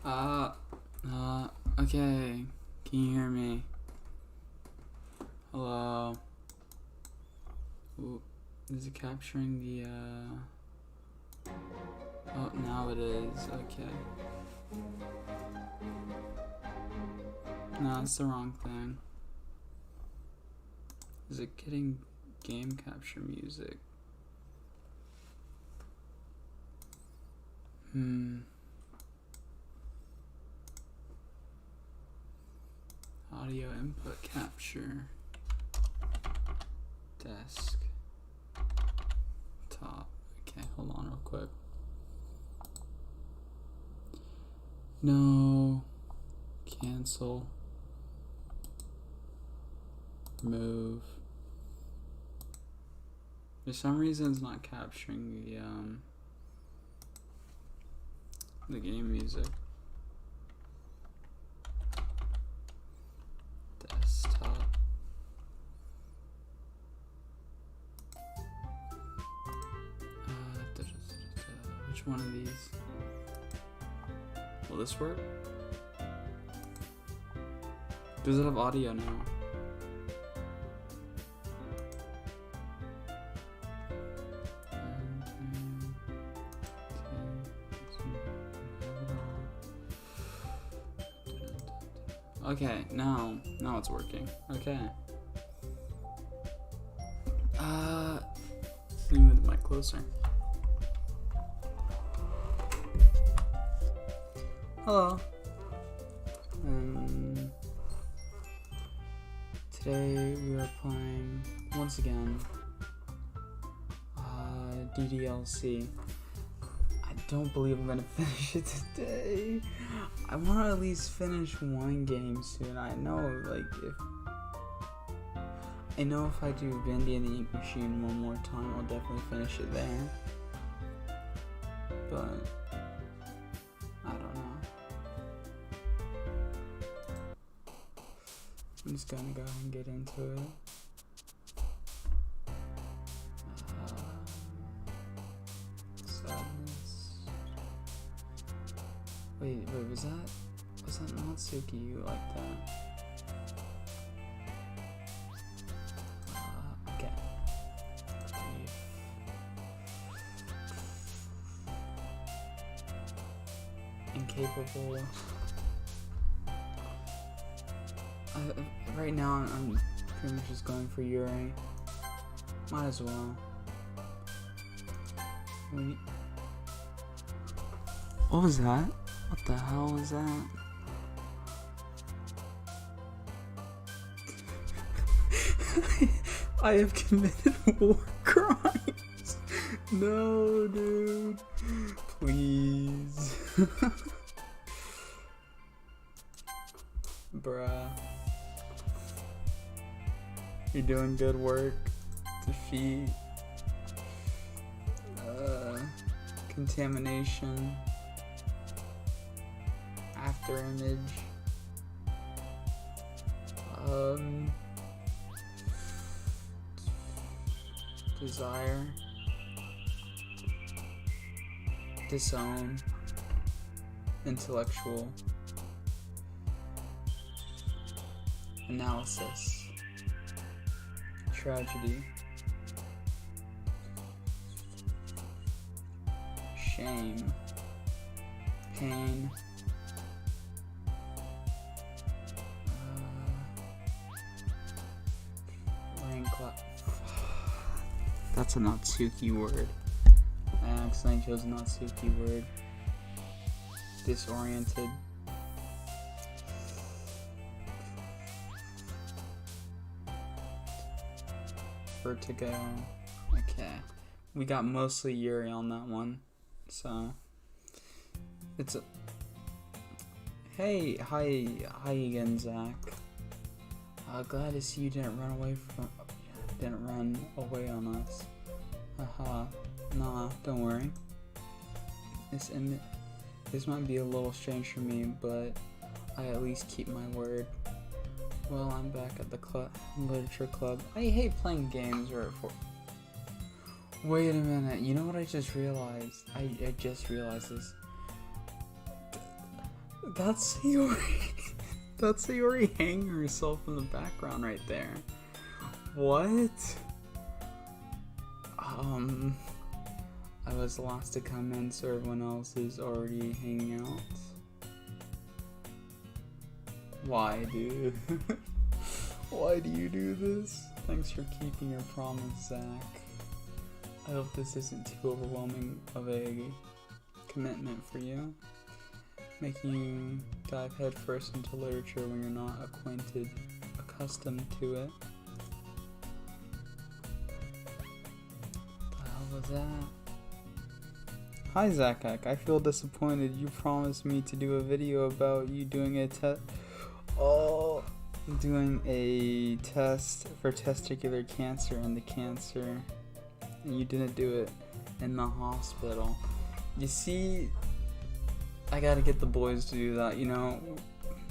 Uh, okay. Can you hear me? Hello? Ooh, is it capturing the, Oh, now it is. Okay. No, it's the wrong thing. Is it getting game capture music? Audio input capture. Desk. Top. Okay, hold on real quick. No. Cancel. Remove. For some reason it's not capturing the game music. Desktop. Which one of these? Will this work? Does it have audio now? Okay, now it's working. Okay. Let me move the mic closer. Hello. Today we are playing once again DDLC. I don't believe I'm gonna finish it today. I want to at least finish one game soon. I know if I do Bendy and the Ink Machine one more time, I'll definitely finish it there. But I don't know. I'm just gonna go ahead and get into it. Sadness. Wait, was that Natsuki you like that? Okay. Incapable. Right now I'm pretty much just going for Yuri. Might as well. Wait. What was that? What the hell was that? I have committed war crimes. No, dude. Please. Bruh. You're doing good work. Defeat. Contamination. After image. Desire. Disown. Intellectual. Analysis. Tragedy. Shame. Pain. That's a Natsuki word. I accidentally chose a Natsuki word. Disoriented. Vertigo. Okay. We got mostly Yuri on that one. So. It's a. Hey, hi again, Zach. Glad to see you didn't run away on us. Haha. Nah, don't worry. This might be a little strange for me, but I at least keep my word. Well, I'm back at the literature club. I hate playing games or Wait a minute. You know what I just realized? I just realized this. That's Sayori. That's Sayori hanging herself in the background right there. What? I was the last to come in, so everyone else is already hanging out. Why, dude? Why do you do this? Thanks for keeping your promise, Zach. I hope this isn't too overwhelming of a commitment for you, making you dive headfirst into literature when you're not accustomed to it. What the hell was that? Hi Zakak, I feel disappointed. You promised me to do a video about you doing a test for testicular cancer and you didn't do it in the hospital. You see, I gotta get the boys to do that, you know.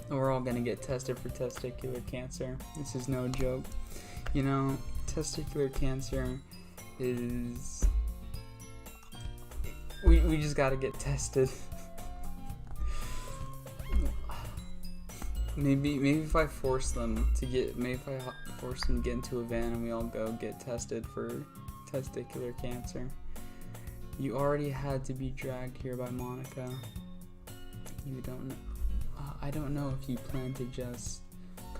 We're all gonna get tested for testicular cancer. This is no joke. You know, testicular cancer is... We just gotta get tested. maybe if I force them to get into a van and we all go get tested for testicular cancer. You already had to be dragged here by Monica. You don't know. I don't know if you plan to just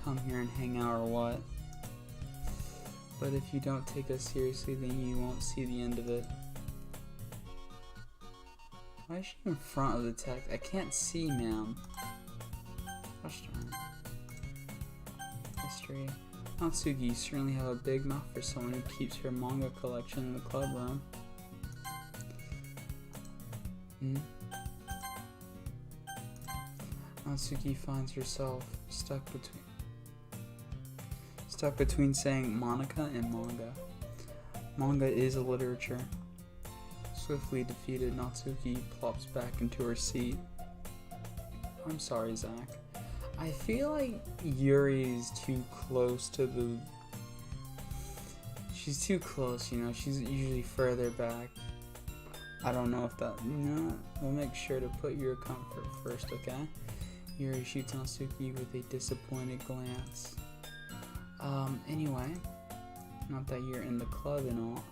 come here and hang out or what. But if you don't take us seriously, then you won't see the end of it. Why is she in front of the text? I can't see, ma'am. History. Natsuki, you certainly have a big mouth for someone who keeps her manga collection in the club room. Natsuki finds herself stuck between saying Monica and manga. Manga is a literature. Swiftly defeated, Natsuki plops back into her seat. I'm sorry, Zach. I feel like Yuri's too close to the... She's too close, you know, she's usually further back. I don't know if that... No, we'll make sure to put your comfort first, okay? Yuri shoots Natsuki with a disappointed glance. Anyway, not that you're in the club and all.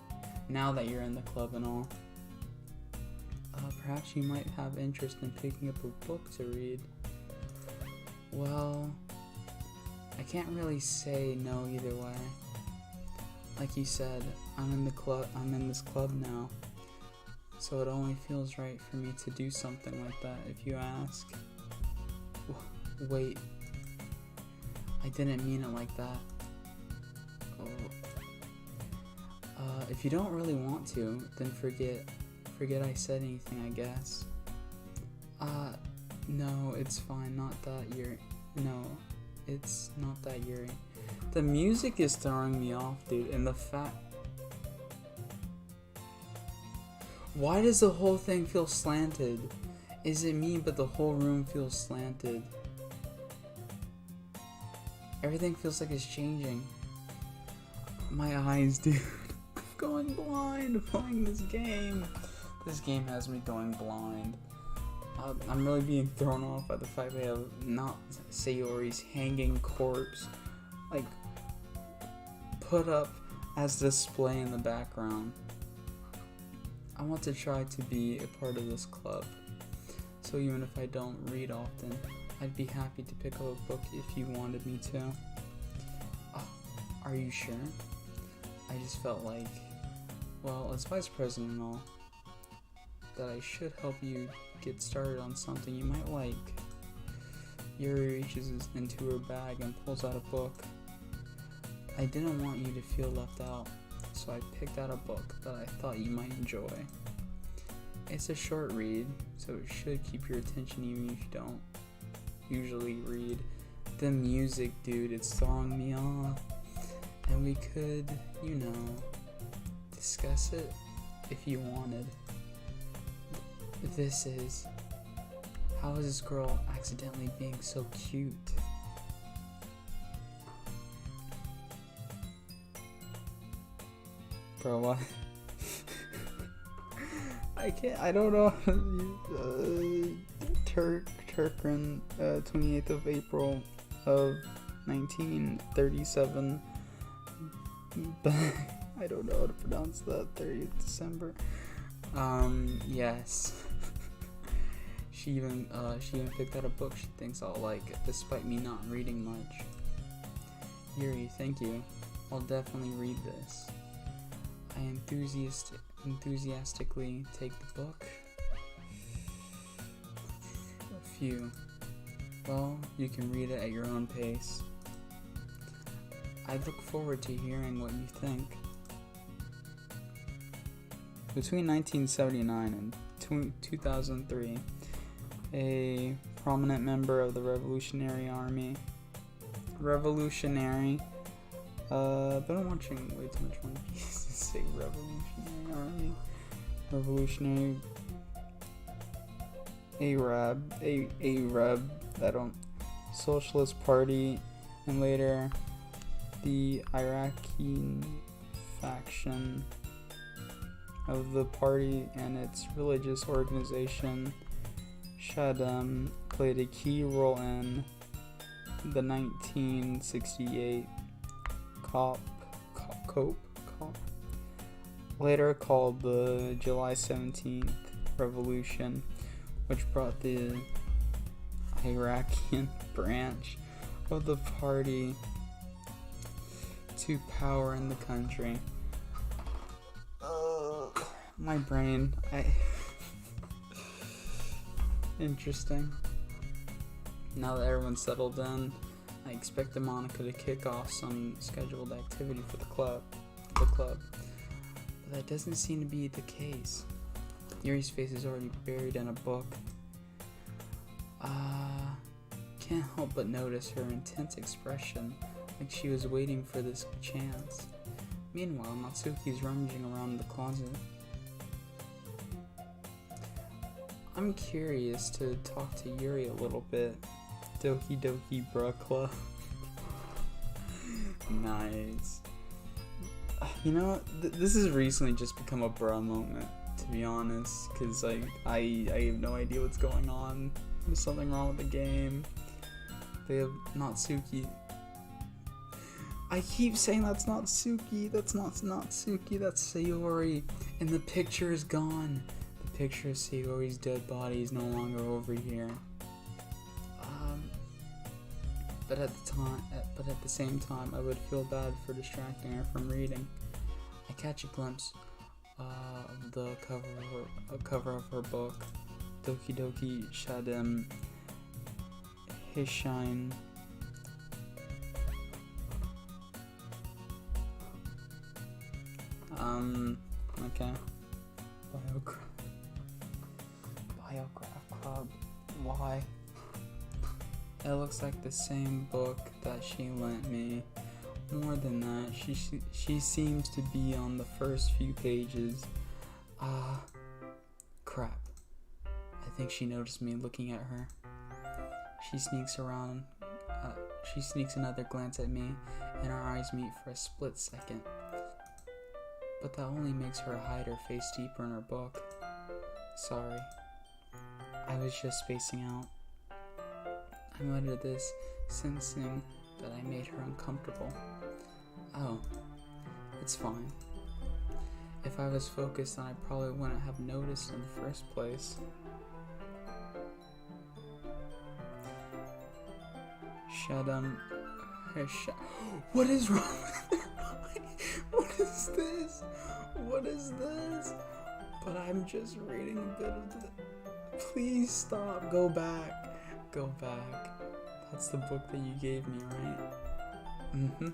Now that you're in the club and all. Perhaps you might have interest in picking up a book to read. Well, I can't really say no either way. Like you said, I'm in this club now. So it only feels right for me to do something like that, if you ask. Wait. I didn't mean it like that. Oh. If you don't really want to, then forget I said anything, I guess. No, it's fine, not that Yuri. No, it's not that Yuri. The music is throwing me off, dude, and the fact... Why does the whole thing feel slanted? Is it me, but the whole room feels slanted? Everything feels like it's changing. My eyes, dude. I'm going blind playing this game. This game has me going blind. I'm really being thrown off by the fact they have not Sayori's hanging corpse, like, put up as display in the background. I want to try to be a part of this club, so even if I don't read often, I'd be happy to pick up a book if you wanted me to. Are you sure? I just felt like, well, as vice president and all, that I should help you get started on something you might like. Yuri reaches into her bag and pulls out a book. I didn't want you to feel left out, so I picked out a book that I thought you might enjoy. It's a short read, so it should keep your attention even if you don't usually read. The music, dude, it's throwing me off. And we could, you know, discuss it if you wanted. This is... How is this girl accidentally being so cute? Bro, what? I don't know. Kirkran, 28th of April of 1937. I don't know how to pronounce that. 30th December. Yes. She even picked out a book she thinks I'll like, despite me not reading much. Yuri, thank you. I'll definitely read this. I enthusiastically take the book. Phew. Well, you can read it at your own pace. I look forward to hearing what you think. Between 1979 and 2003, a prominent member of the Revolutionary Army. Been watching way too much One Piece to say Revolutionary Army. Revolutionary Arab, Socialist Party, and later the Iraqi faction of the party and its religious organization. Shaddam played a key role in the 1968 COP, later called the July 17th Revolution, which brought the Iraqi branch of the party to power in the country. My brain, Interesting. Now that everyone's settled in, I expected Monica to kick off some scheduled activity for the club. But that doesn't seem to be the case. Yuri's face is already buried in a book. Can't help but notice her intense expression, like she was waiting for this chance. Meanwhile, Natsuki's rummaging around the closet. I'm curious to talk to Yuri a little bit. Doki Doki Bruh Club. Nice. You know, this has recently just become a bruh moment, to be honest, because I have no idea what's going on. There's something wrong with the game. They have Natsuki. I keep saying that's not Suki. That's not Suki. That's Sayori. And the picture is gone. The picture of Sayori's dead body is no longer over here. But at the same time, I would feel bad for distracting her from reading. I catch a glimpse of the cover of her book, Doki Doki Shadim Hishin. Okay. Biograph Club. Why? It looks like the same book that she lent me. More than that, she seems to be on the first few pages. Crap. I think she noticed me looking at her. She sneaks another glance at me, and our eyes meet for a split second. But that only makes her hide her face deeper in her book. Sorry. I was just spacing out. I muttered this, sensing that I made her uncomfortable. Oh, it's fine. If I was focused, then I probably wouldn't have noticed in the first place. What is wrong with her eye? What is this? What is this? But I'm just reading a bit of the... Please stop. Go back. Go back. That's the book that you gave me, right? Mm-hmm.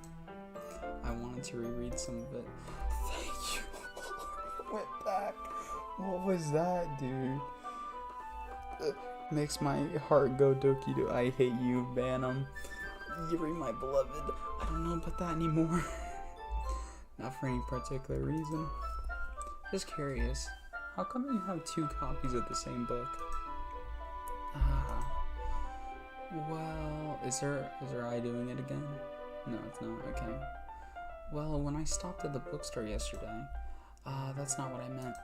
I wanted to reread some of it. Thank you. Went back. What was that, dude? Makes my heart go doki do. I hate you, Venom. Yuri, my beloved. I don't know about that anymore. Not for any particular reason. Just curious. How come you have 2 copies of the same book? Well, is her eye doing it again? No, it's not. Okay. Well, when I stopped at the bookstore yesterday, that's not what I meant.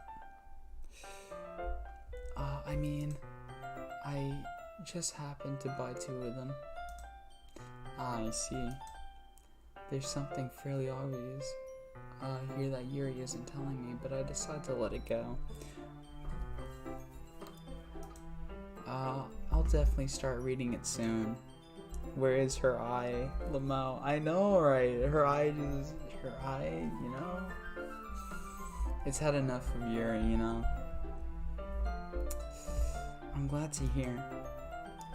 I just happened to buy 2 of them. Ah, I see. There's something fairly obvious here that Yuri isn't telling me, but I decide to let it go. I'll definitely start reading it soon. Where is her eye, Lamau? I know, right? Her eye, you know? It's had enough of Yuri, you know? I'm glad to hear.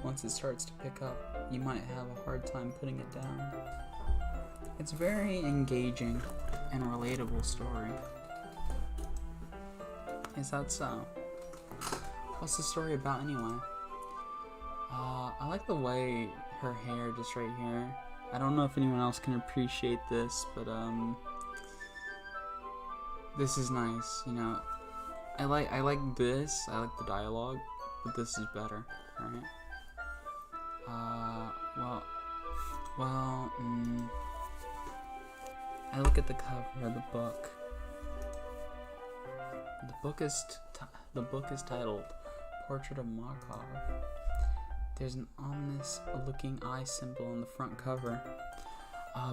Once it starts to pick up, you might have a hard time putting it down. It's a very engaging and relatable story. Is that so? What's the story about anyway? I like the way her hair just right here. I don't know if anyone else can appreciate this, but this is nice, you know. I like this, I like the dialogue, but this is better, right? I look at the cover of the book. The book is titled Portrait of Markov. There's an ominous-looking eye symbol on the front cover.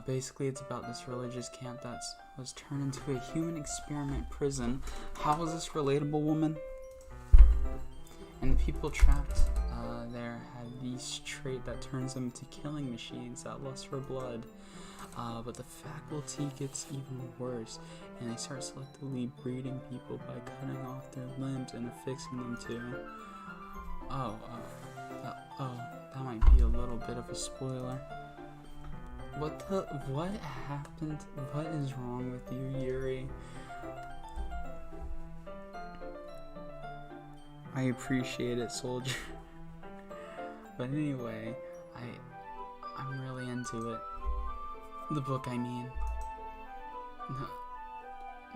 Basically, it's about this religious camp that was turned into a human experiment prison. How is this relatable, woman? And the people trapped there had this trait that turns them into killing machines that lust for blood. But the faculty gets even worse, and they start selectively breeding people by cutting off their limbs and affixing them to. That might be a little bit of a spoiler. What happened? What is wrong with you, Yuri? I appreciate it, soldier. But anyway, I'm really into it. The book, I mean.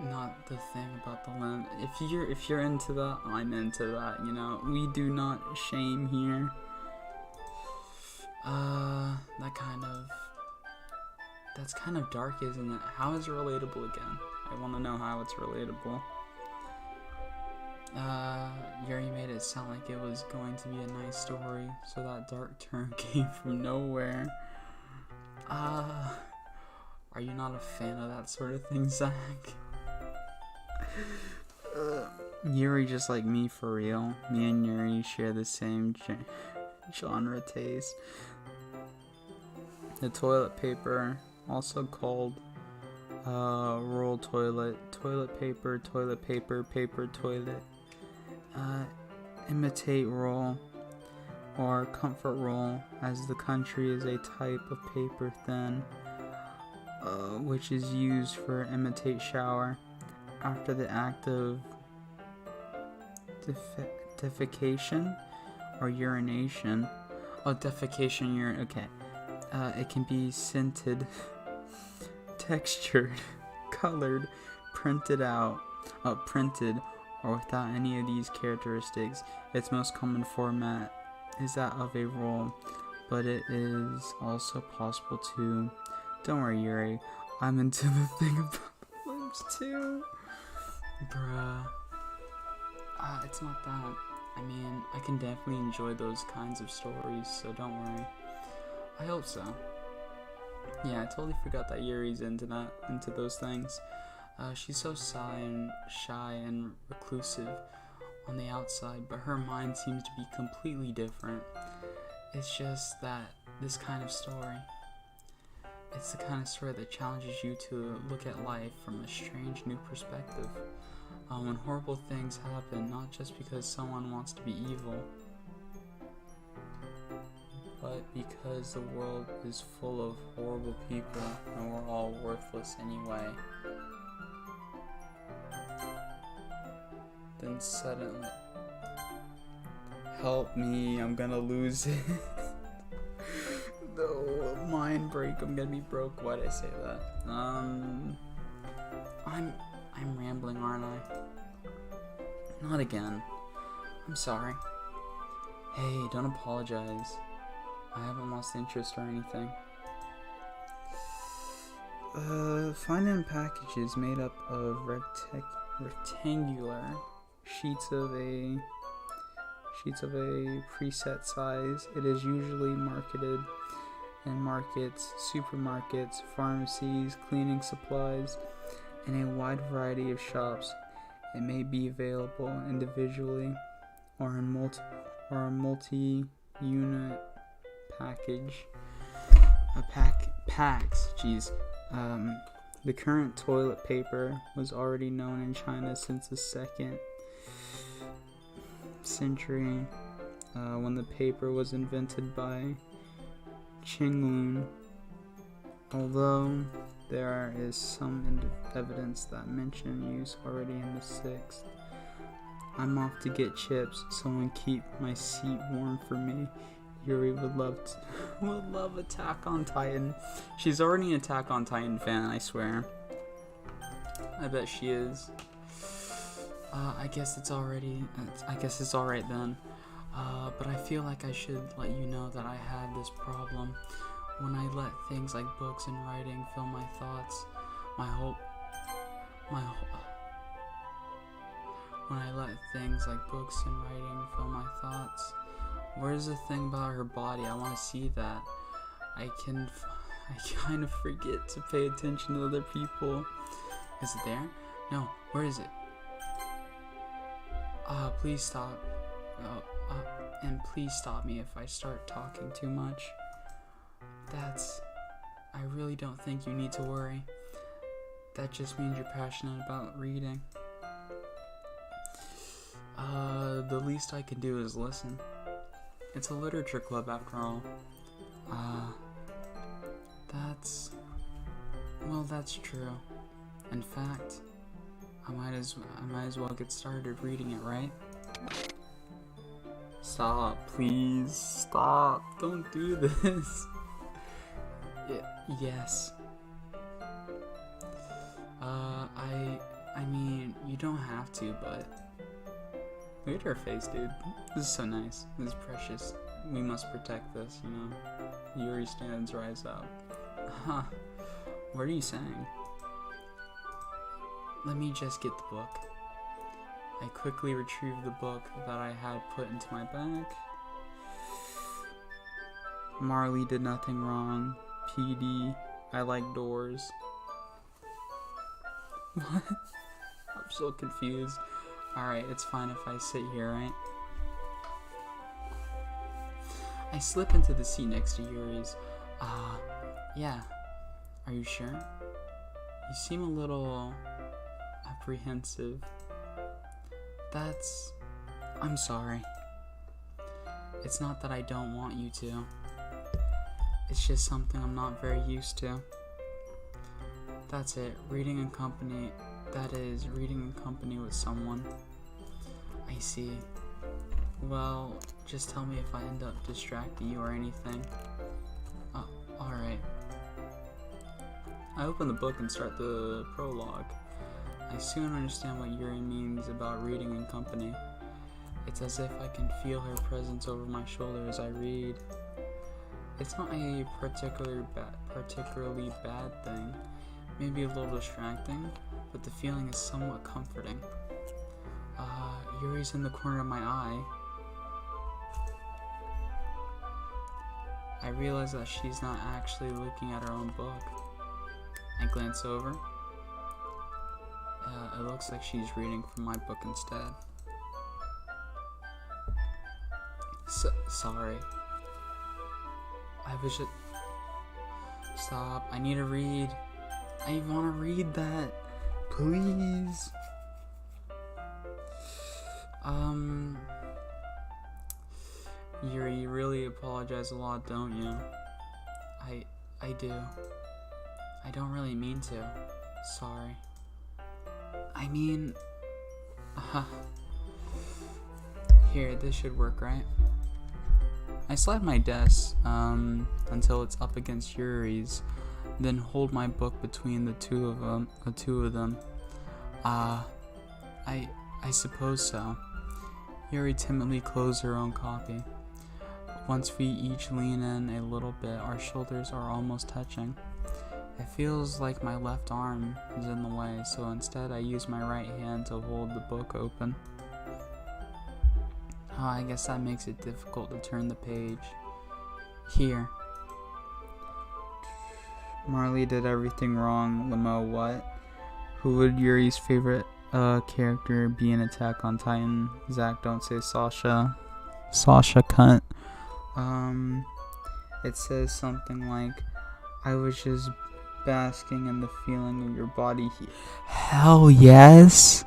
Not the thing about the limb. If you're into that, I'm into that, you know. We do not shame here. That's kind of dark, isn't it? How is it relatable again? I want to know how it's relatable. Yuri made it sound like it was going to be a nice story, so that dark turn came from nowhere. Are you not a fan of that sort of thing, Zach? Yuri just like me, for real. Me and Yuri share the same genre taste. The toilet paper, also called roll toilet, toilet paper, paper toilet, imitate roll, or comfort roll, as the country is a type of paper thin, which is used for imitate shower after the act of defecation or urination. Oh, defecation, urine, okay. It can be scented, textured, colored, printed, or without any of these characteristics. Its most common format is that of a roll, but it is also possible to... Don't worry, Yuri, I'm into the thing about the limbs too. Bruh. It's not that. I mean, I can definitely enjoy those kinds of stories, so don't worry. I hope so. Yeah, I totally forgot that Yuri's into those things. She's so shy and reclusive on the outside, but her mind seems to be completely different. It's just that this kind of story, it's the kind of story that challenges you to look at life from a strange new perspective. When horrible things happen, not just because someone wants to be evil, but because the world is full of horrible people and we're all worthless anyway. Then suddenly... Help me, I'm gonna lose it. No, mind break, I'm gonna be broke. Why'd I say that? I'm rambling, aren't I? Not again. I'm sorry. Hey, don't apologize. I haven't lost interest or anything. Find packages made up of rectangular sheets sheets of a preset size. It is usually marketed in markets, supermarkets, pharmacies, cleaning supplies, and a wide variety of shops. It may be available individually or in multi-unit package. Packs. Jeez. The current toilet paper was already known in China since the 2nd century, when the paper was invented by Qinglun. Although there is some evidence that mention use already in the 6th. I'm off to get chips. Someone keep my seat warm for me. Yuri would love Attack on Titan. She's already an Attack on Titan fan, I swear. I bet she is. I guess it's alright then. But I feel like I should let you know that I have this problem. When I let things like books and writing fill my thoughts, when I let things like books and writing fill my thoughts, where's the thing about her body? I want to see that. I kind of forget to pay attention to other people. Is it there? No, where is it? Please stop. And please stop me if I start talking too much. I really don't think you need to worry. That just means you're passionate about reading. The least I can do is listen. It's a literature club after all. That's true. In fact, I might as well get started reading it, right? Stop, please. Stop. Don't do this. Yes. I mean, you don't have to, but look at her face, dude. This is so nice. This is precious. We must protect this, you know. Yuri stands rise up. Huh. What are you saying? Let me just get the book. I quickly retrieved the book that I had put into my bag. Marley did nothing wrong. PD, I like doors. What? I'm so confused. Alright, it's fine if I sit here, right? I slip into the seat next to Yuri's. Yeah. Are you sure? You seem a little apprehensive. I'm sorry. It's not that I don't want you to. It's just something I'm not very used to. That's it. Reading in company with someone. I see. Well, just tell me if I end up distracting you or anything. Oh, alright. I open the book and start the prologue. I soon understand what Yuri means about reading in company. It's as if I can feel her presence over my shoulder as I read. It's not a particularly bad thing, maybe a little distracting, but the feeling is somewhat comforting. Yuri's in the corner of my eye. I realize that she's not actually looking at her own book. I glance over. It looks like she's reading from my book instead. Sorry. I was just... Stop. I need to read. I want to read that. Please. Yuri, you really apologize a lot, don't you? I do. I don't really mean to. Sorry. I mean... Here, this should work, right? I slide my desk until it's up against Yuri's, then hold my book between the two of them. I suppose so. Yuri timidly closed her own copy. Once we each lean in a little bit, our shoulders are almost touching. It feels like my left arm is in the way, so instead I use my right hand to hold the book open. Oh, I guess that makes it difficult to turn the page. Here. Marley did everything wrong. Lemo, what? Who would Yuri's favorite character be in Attack on Titan? Zach, don't say Sasha. Sasha, cunt. It says something like, I was just basking in the feeling of your body heat. Hell yes!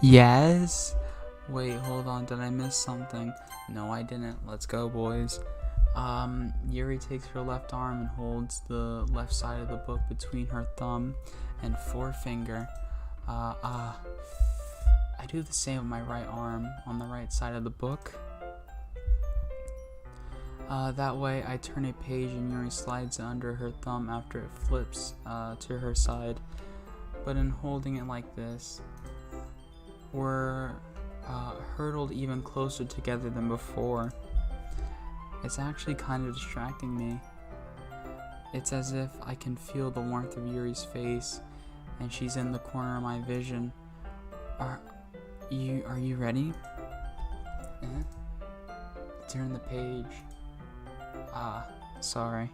Yes! Wait, hold on, did I miss something? No, I didn't. Let's go, boys. Yuri takes her left arm and holds the left side of the book between her thumb and forefinger. I do the same with my right arm on the right side of the book. That way I turn a page and Yuri slides it under her thumb after it flips to her side. But in holding it like this, we're hurtled even closer together than before. It's actually kind of distracting me. It's as if I can feel the warmth of Yuri's face, and she's in the corner of my vision. Are you ready? Turn the page. Sorry.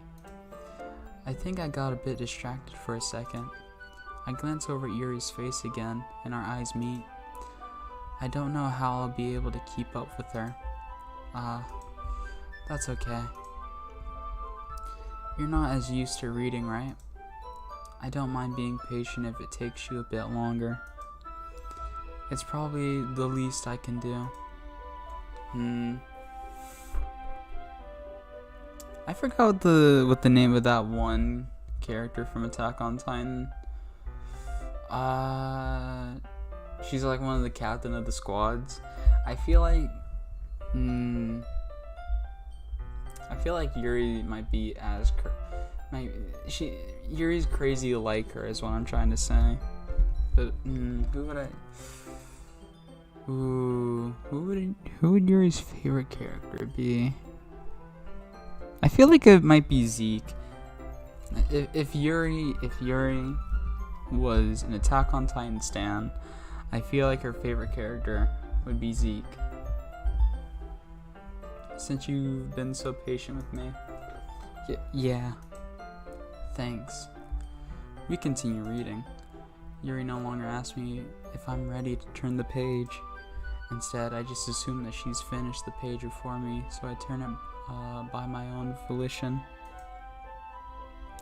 I think I got a bit distracted for a second. I glance over at Yuri's face again, and our eyes meet. I don't know how I'll be able to keep up with her. That's okay. You're not as used to reading, right? I don't mind being patient if it takes you a bit longer. It's probably the least I can do. I forgot what the name of that one character from Attack on Titan. She's like one of the captain of the squads. I feel like Yuri might be as Yuri's crazy like her is what I'm trying to say. But who would Yuri's favorite character be? I feel like it might be Zeke. If Yuri was an Attack on Titan stan, I feel like her favorite character would be Zeke. Since you've been so patient with me. Yeah. Thanks. We continue reading. Yuri no longer asks me if I'm ready to turn the page. Instead, I just assume that she's finished the page before me, so I turn it by my own volition.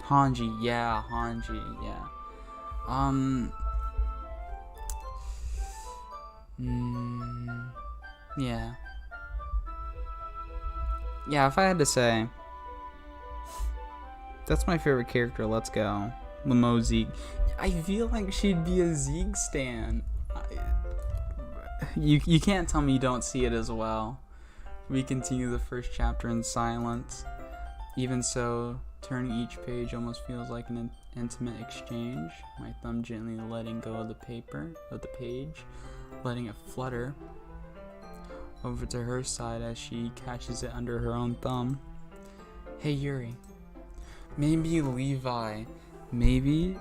Hanji, yeah. Yeah. Yeah, if I had to say, that's my favorite character, let's go. Lemo Zeke. I feel like she'd be a Zeke stan. You can't tell me you don't see it as well. We continue the first chapter in silence. Even so, turning each page almost feels like an intimate exchange. My thumb gently letting go of the page, letting it flutter over to her side as she catches it under her own thumb. Hey Yuri, maybe Levi, maybe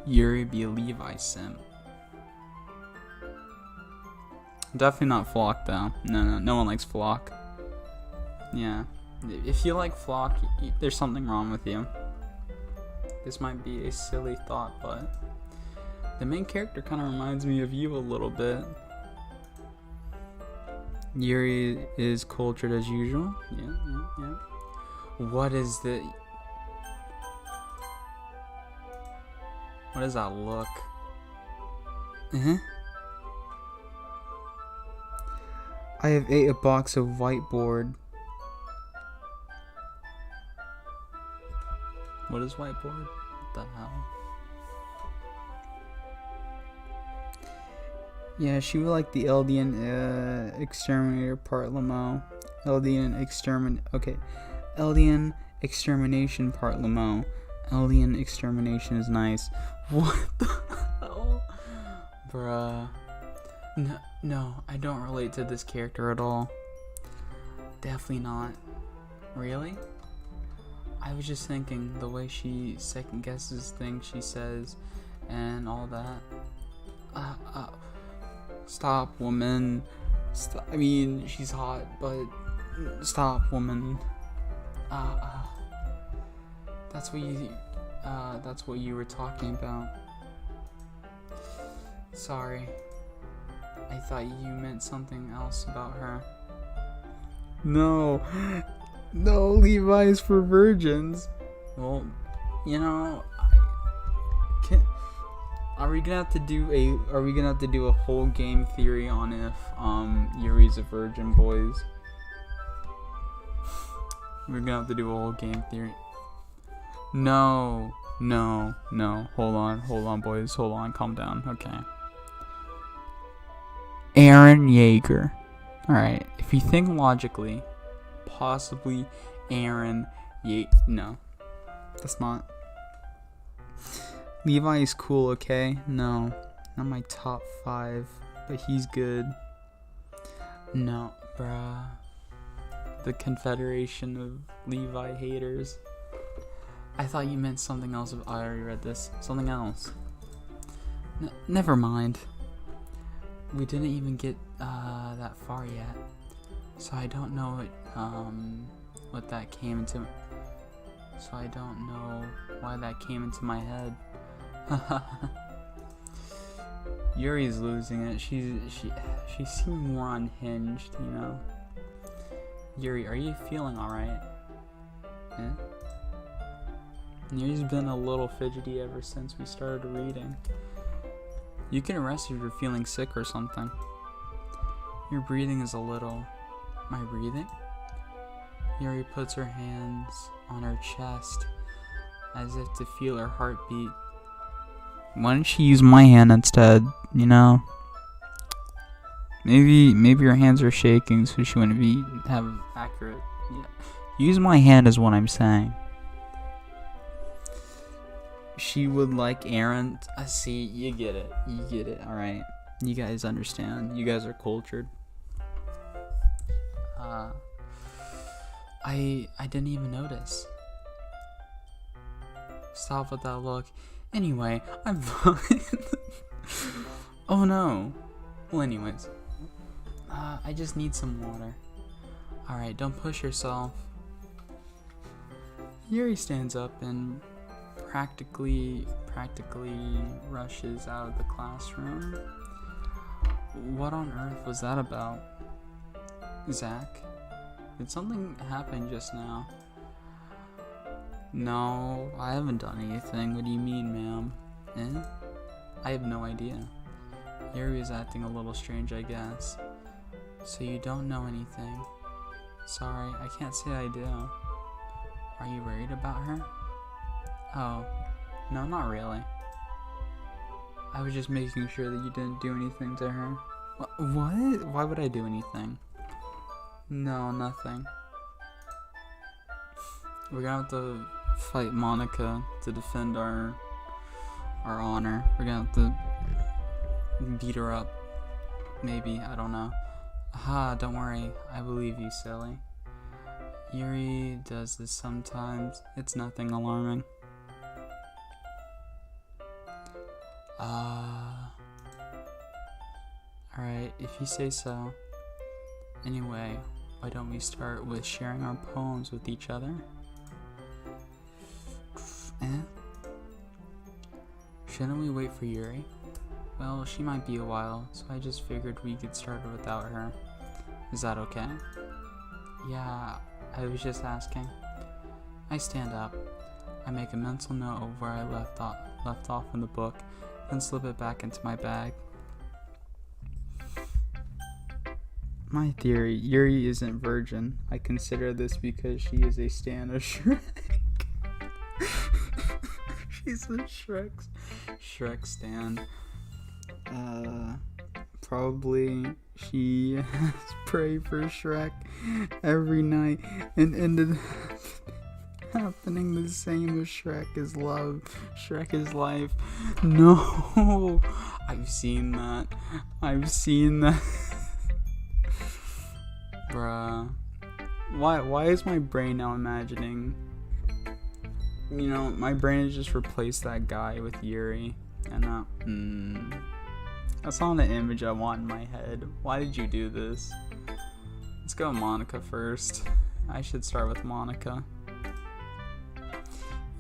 Yuri be Levi Simp. Definitely not Flock though. No one likes Flock. Yeah, if you like Flock, there's something wrong with you. This might be a silly thought, but the main character kind of reminds me of you a little bit. Yuri is cultured as usual. Yeah. What is that look? I have ate a box of whiteboard. What is whiteboard? What the hell? Yeah, she would like the Eldian exterminator part Lemo. Eldian extermination part Lemo. Eldian extermination is nice. What the hell? Bruh. No, I don't relate to this character at all. Definitely not. Really? I was just thinking the way she second guesses things she says and all that. Stop, woman. I mean, she's hot, but stop, woman. That's what you were talking about. Sorry. I thought you meant something else about her. No, Levi's for virgins. Well, you know, are we gonna have to do a whole game theory on if Yuri's a virgin, boys? We're gonna have to do a whole game theory. No. Hold on, boys. Hold on, calm down. Okay. Aaron Yeager. Alright, if you think logically, possibly Aaron Yeager. No, that's not. Levi is cool, okay? No, not my top 5, but he's good. No, bruh. The Confederation of Levi haters. I thought you meant something else. I already read this. Something else. Never mind. We didn't even get that far yet, so I don't know what that came into. So I don't know why that came into my head. Yuri's losing it. She seemed more unhinged, you know. Yuri, are you feeling alright? Eh? Yuri's been a little fidgety ever since we started reading. You can rest if you're feeling sick or something. Your breathing is a little... My breathing? Yuri puts her hands on her chest as if to feel her heartbeat. Why didn't she use my hand instead, you know? Maybe her hands are shaking so she wouldn't have accurate... Yeah. Use my hand is what I'm saying. She would like Aaron. See, you get it. Alright. You guys understand. You guys are cultured. I didn't even notice. Stop with that look. Anyway, I'm fine. Oh no. Well, anyways. I just need some water. Alright, don't push yourself. Yuri stands up and practically rushes out of the classroom. What on earth was that about? Zach? Did something happen just now? No, I haven't done anything. What do you mean, ma'am? Eh? I have no idea. Yuri is acting a little strange, I guess. So you don't know anything? Sorry, I can't say I do. Are you worried about her? Oh, no, not really. I was just making sure that you didn't do anything to her. What? Why would I do anything? No, nothing. We're gonna have to fight Monica to defend our honor. We're gonna have to beat her up. Maybe, I don't know. Aha, don't worry. I believe you, silly. Yuri does this sometimes. It's nothing alarming. Alright, if you say so. Anyway, why don't we start with sharing our poems with each other? Shouldn't we wait for Yuri? Well, she might be a while, so I just figured we could start without her. Is that okay? Yeah, I was just asking. I stand up. I make a mental note of where I left off in the book, then slip it back into my bag. My theory, Yuri isn't virgin. I consider this because she is a stan of Shrek. She's a Shrek stan. Probably she has prayed for Shrek every night and ended happening the same as Shrek is love. Shrek is life. No, I've seen that. Bruh. Why is my brain now imagining? You know, my brain has just replaced that guy with Yuri. And That's not the image I want in my head. Why did you do this? Let's go Monica first. I should start with Monica.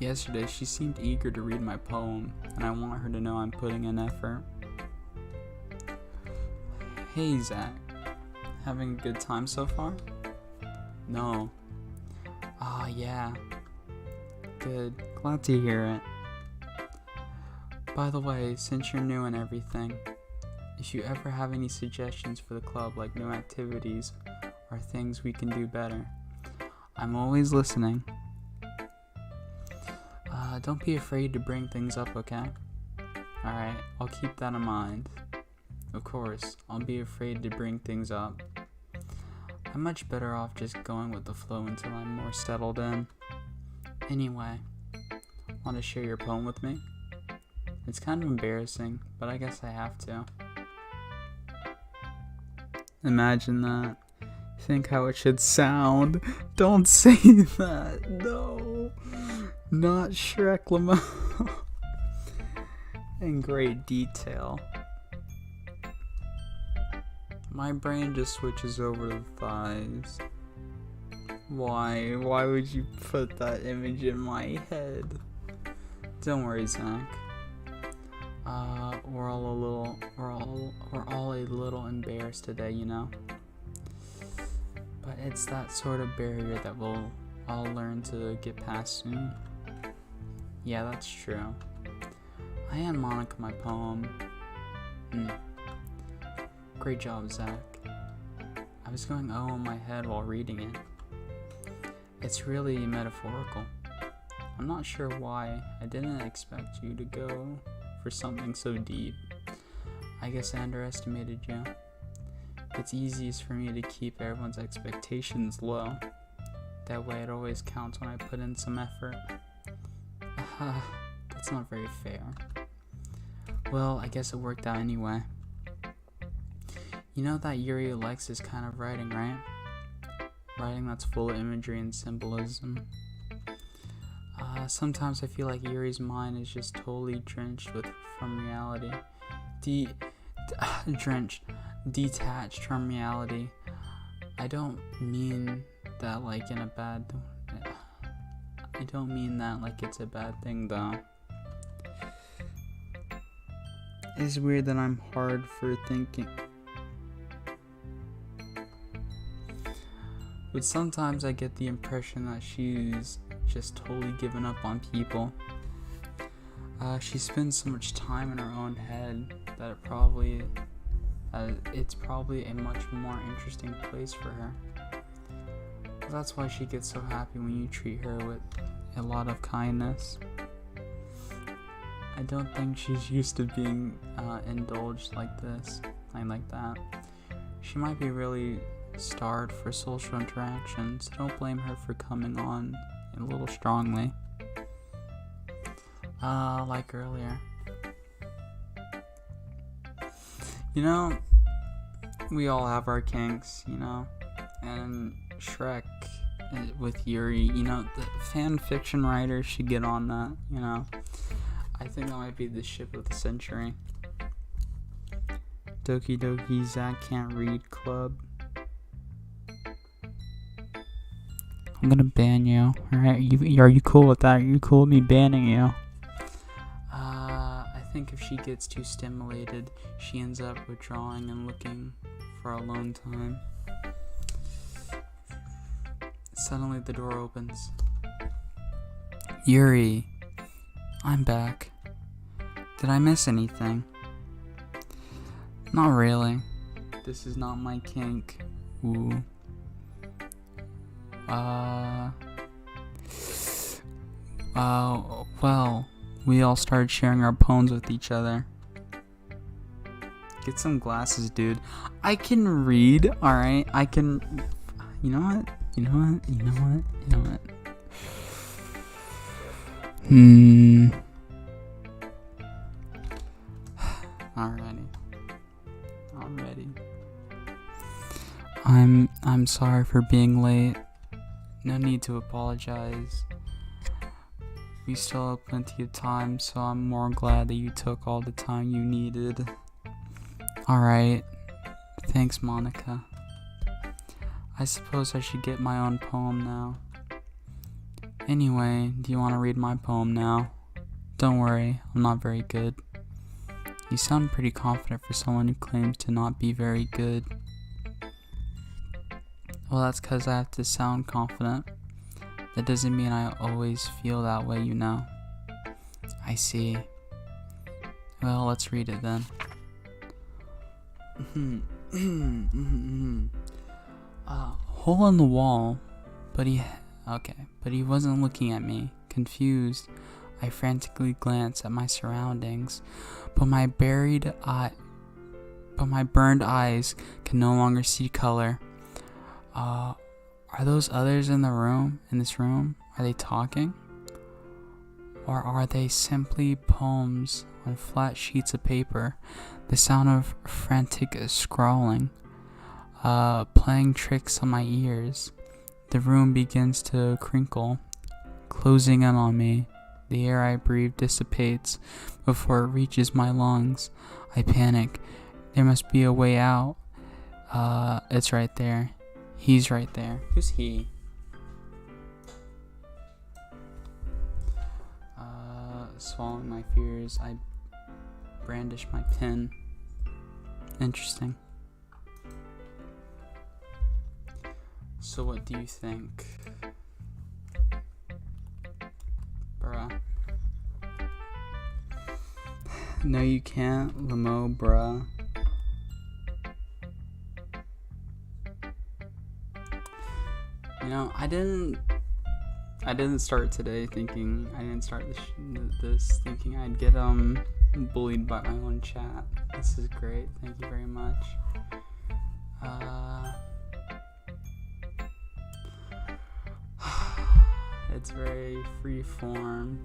Yesterday, she seemed eager to read my poem, and I want her to know I'm putting in effort. Hey, Zach. Having a good time so far? No. Ah, yeah. Good. Glad to hear it. By the way, since you're new and everything, if you ever have any suggestions for the club, like new activities or things we can do better, I'm always listening. Don't be afraid to bring things up, okay? Alright, I'll keep that in mind. Of course, I'll be afraid to bring things up. I'm much better off just going with the flow until I'm more settled in. Anyway, want to share your poem with me? It's kind of embarrassing, but I guess I have to. Imagine that. Think how it should sound. Don't say that. No. Not Shrek Lamo. In great detail. My brain just switches over to the thighs. Why? Why would you put that image in my head? Don't worry, Zach. We're all a little embarrassed today, you know? But it's that sort of barrier that we'll all learn to get past soon. Yeah, that's true. I hand Monica my poem. Great job, Zach. I was going oh in my head while reading it. It's really metaphorical. I'm not sure why. I didn't expect you to go for something so deep. I guess I underestimated you. It's easiest for me to keep everyone's expectations low. That way it always counts when I put in some effort. That's not very fair. Well, I guess it worked out anyway. You know that Yuri likes this kind of writing, right? Writing that's full of imagery and symbolism. Sometimes I feel like Yuri's mind is just totally drenched from reality. Detached from reality. I don't mean that like in a bad... I don't mean that like it's a bad thing though. It's weird that I'm hard for thinking. But sometimes I get the impression that she's just totally given up on people. She spends so much time in her own head that it's probably a much more interesting place for her. That's why she gets so happy when you treat her with a lot of kindness. I don't think she's used to being indulged like this, like that. She might be really starved for social interaction, so don't blame her for coming on a little strongly. Like earlier. You know, we all have our kinks, you know, and Shrek with Yuri, you know, the fan fiction writers should get on that, you know. I think that might be the ship of the century. Doki Doki Zach Can't Read Club. I'm gonna ban you, alright? Are you cool with that? Are you cool with me banning you? I think if she gets too stimulated, she ends up withdrawing and looking for alone time. Suddenly the door opens. Yuri, I'm back. Did I miss anything? Not really. This is not my kink. Ooh. Well, we all started sharing our poems with each other. Get some glasses, dude. I can read, alright? I can... You know what? Alrighty. I'm ready. I'm sorry for being late. No need to apologize. We still have plenty of time, so I'm more glad that you took all the time you needed. Alright, thanks Monica. I suppose I should get my own poem now. Anyway, do you want to read my poem now? Don't worry, I'm not very good. You sound pretty confident for someone who claims to not be very good. Well, that's because I have to sound confident. That doesn't mean I always feel that way, you know. I see. Well, let's read it then. Hole in the wall, but he wasn't looking at me. Confused, I frantically glanced at my surroundings, but my burned eyes can no longer see color. Are those others in this room? Are they talking? Or are they simply poems on flat sheets of paper? The sound of frantic scrawling, playing tricks on my ears. The room begins to crinkle, closing in on me. The air I breathe dissipates before it reaches my lungs. I panic. There must be a way out. It's right there. He's right there. Who's he? Swallowing my fears, I brandish my pen. Interesting. So what do you think? Bruh. No, you can't, Lamo, bruh. You know, I didn't start today thinking, this thinking I'd get bullied by my own chat. This is great, thank you very much. It's very free form,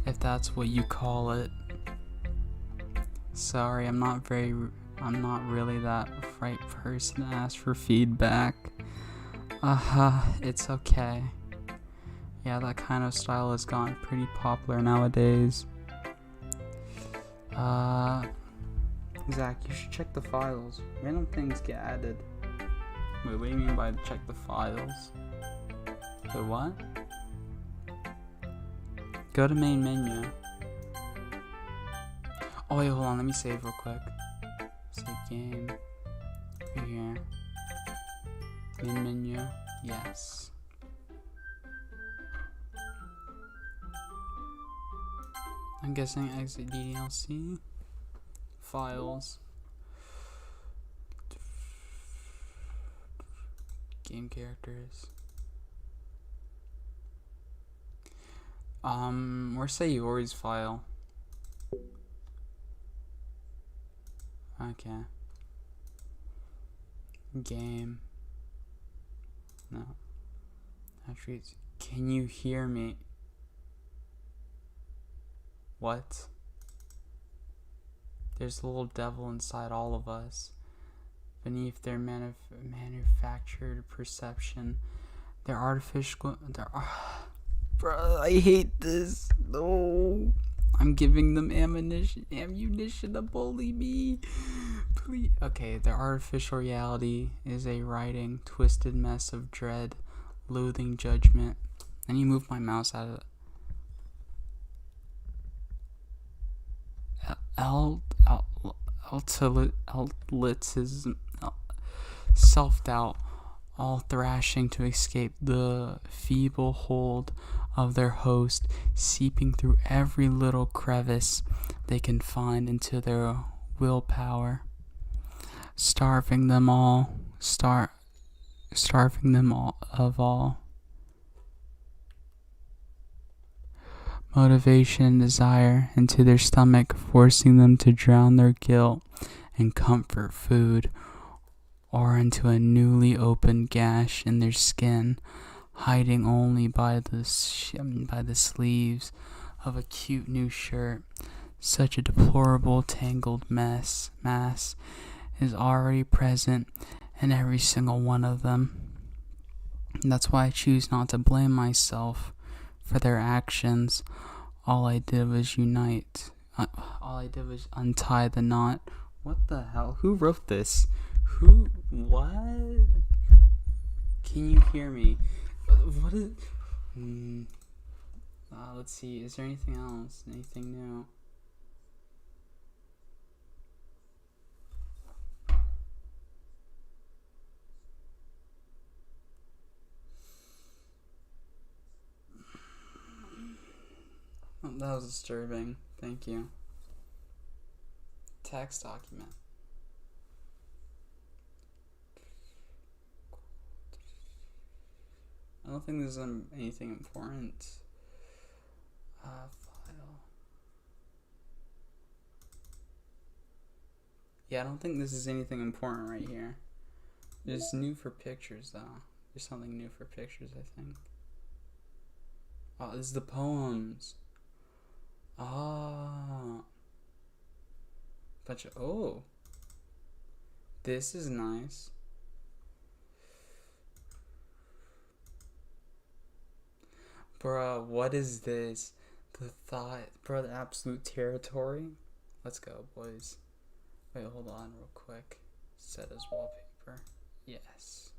if that's what you call it. Sorry, I'm not really that right person to ask for feedback. It's okay. Yeah, that kind of style has gotten pretty popular nowadays. Zach, you should check the files. Random things get added. Wait, what do you mean by check the files? The what? Go to main menu. Oh wait, hold on, let me save real quick. Save game. Right here. Main menu. Yes. I'm guessing exit DDLC. Files. Game characters. Where's Sayori's file? Okay. Game. No. Attributes. Can you hear me? What? There's a little devil inside all of us. Beneath their manufactured perception, their artificial. Bruh, I hate this. No. I'm giving them ammunition to bully me. Please. Okay, their artificial reality is a writhing, twisted mess of dread, loathing, judgment. Then you move my mouse out of it. Elitism, self-doubt, all thrashing to escape the feeble hold of their host, seeping through every little crevice they can find into their willpower, starving them all of all motivation and desire into their stomach, forcing them to drown their guilt in comfort food, or into a newly opened gash in their skin, hiding only by the sleeves of a cute new shirt. Such a deplorable tangled mass is already present in every single one of them. And that's why I choose not to blame myself for their actions. All I did was untie the knot What the hell? Who wrote this? Who? What? Can you hear me? What is... let's see. Is there anything else? Anything new? Oh, that was disturbing. Thank you. Text document. I don't think this is anything important. File. Yeah, I don't think this is anything important right here. It's new for pictures, though. There's something new for pictures, I think. Oh, this is the poems. Ah. Bunch of... Oh. This is nice. Bruh, what is this? The thought... Bro, the absolute territory? Let's go, boys. Wait, hold on real quick. Set as wallpaper. Yes.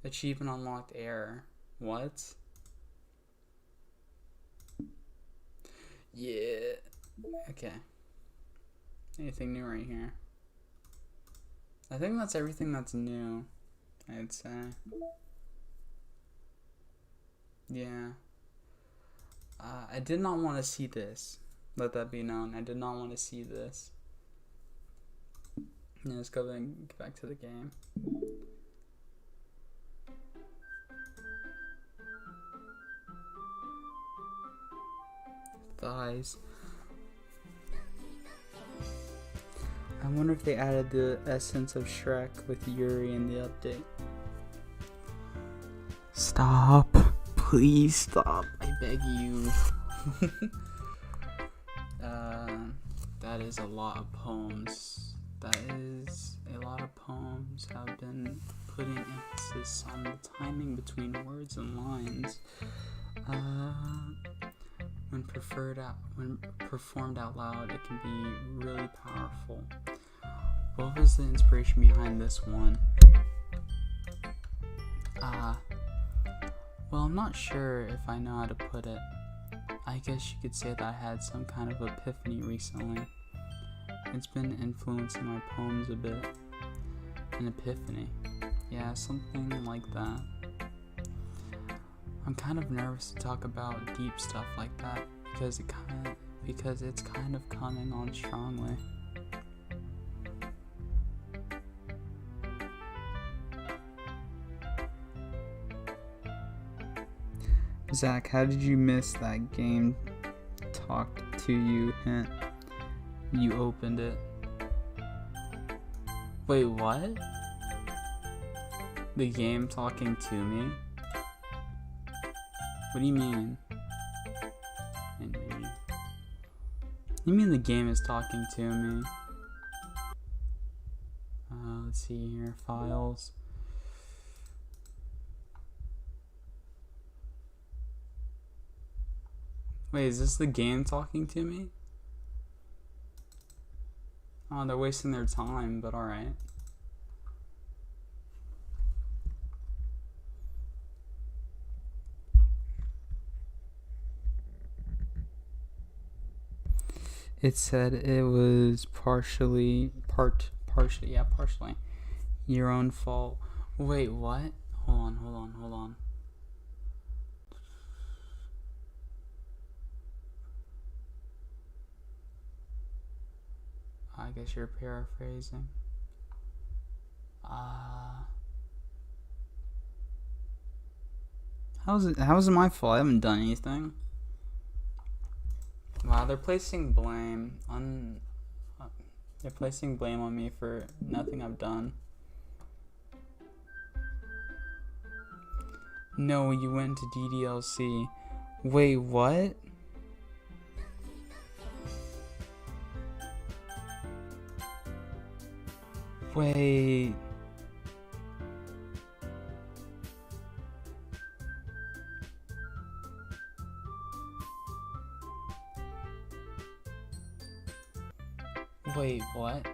Achievement unlocked error. What? Yeah. Okay. Anything new right here? I think that's everything that's new, I'd say. Yeah. I did not want to see this. Let that be known. I did not want to see this. Yeah, let's go and get back to the game. Thighs. I wonder if they added the essence of Shrek with Yuri in the update. Stop. Please stop. I beg you. That is a lot of poems. That is a lot of poems have been putting emphasis on the timing between words and lines. When performed out loud, it can be really powerful. What was the inspiration behind this one? Well, I'm not sure if I know how to put it. I guess you could say that I had some kind of epiphany recently. It's been influencing my poems a bit. An epiphany. Yeah, something like that. I'm kind of nervous to talk about deep stuff like that because it's kind of coming on strongly. Zach, how did you miss that game talked to you hint? You opened it. Wait, what? The game talking to me? What do you mean? You mean the game is talking to me? Let's see here, files. Wait, is this the game talking to me? Oh, they're wasting their time, but alright. It said it was partially your own fault. Wait, what? Hold on. I guess you're paraphrasing. How is it my fault? I haven't done anything. Wow, they're placing blame on me for nothing I've done. No, you went to DDLC. Wait, what? Wait. Wait, what?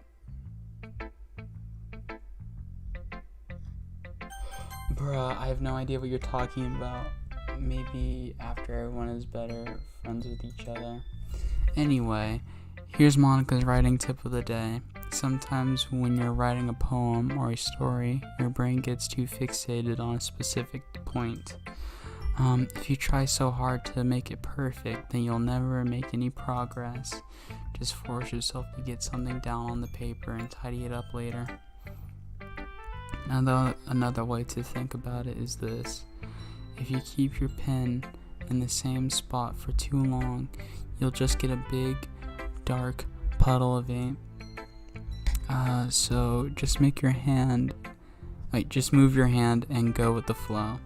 Bruh, I have no idea what you're talking about. Maybe after everyone is better friends with each other. Anyway, here's Monica's writing tip of the day. Sometimes when you're writing a poem or a story, your brain gets too fixated on a specific point. If you try so hard to make it perfect, then you'll never make any progress. Just force yourself to get something down on the paper and tidy it up later. Another way to think about it is this. If you keep your pen in the same spot for too long, you'll just get a big, dark puddle of ink. So just move your hand and go with the flow.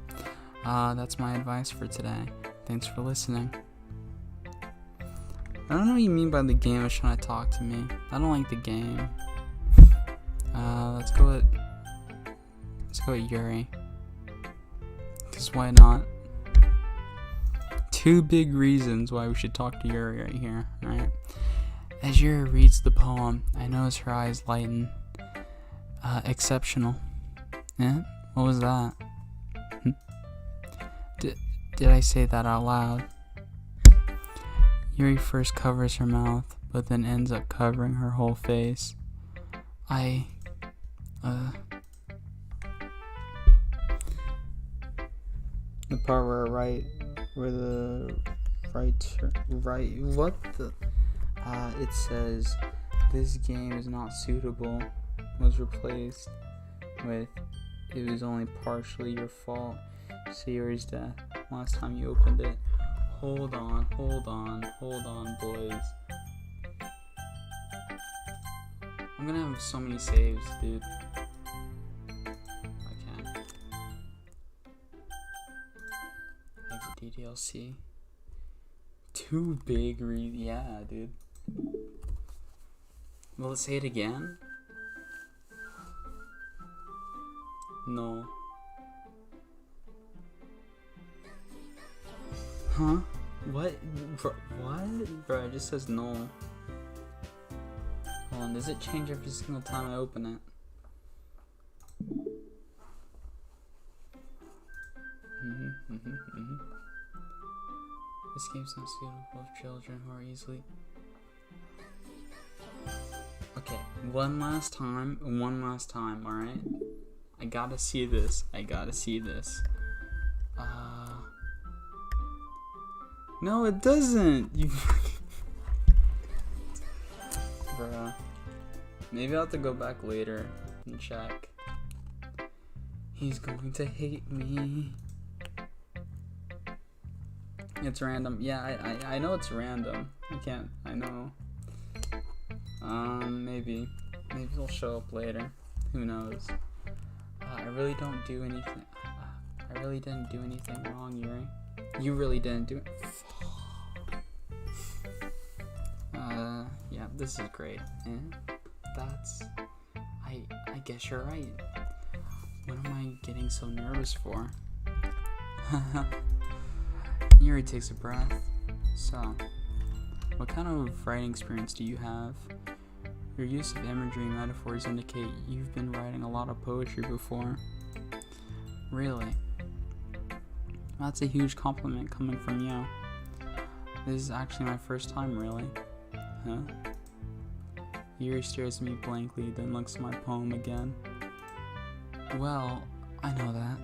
That's my advice for today. Thanks for listening. I don't know what you mean by the game is trying to talk to me. I don't like the game. Let's go with Yuri. Because why not? 2 big reasons why we should talk to Yuri right here, right? As Yuri reads the poem, I notice her eyes lighten. Exceptional. Yeah? What was that? Did I say that out loud? Yuri first covers her mouth, but then ends up covering her whole face. The part it says, this game is not suitable, was replaced with, it was only partially your fault. Yuri's death. Last time you opened it. Hold on, boys. I'm gonna have so many saves, dude. Okay. Maybe DDLC. 2 big yeah, dude. Will it say it again? No. Huh? What? What? Bro, it just says no. Hold on, does it change every single time I open it? This game's not suitable for children who are easily... Okay, one last time, alright? I gotta see this. No, it doesn't. You Bruh. Maybe I'll have to go back later and check. He's going to hate me. It's random. Yeah, I know it's random. I know. Maybe it'll show up later. Who knows? I really didn't do anything wrong, Yuri. You really didn't do it. Yeah, this is great. And I guess you're right. What am I getting so nervous for? Yuri takes a breath. So, what kind of writing experience do you have? Your use of imagery and metaphors indicate you've been writing a lot of poetry before. Really? That's a huge compliment coming from you. This is actually my first time, really. Huh? Yuri stares at me blankly, then looks at my poem again. Well, I know that.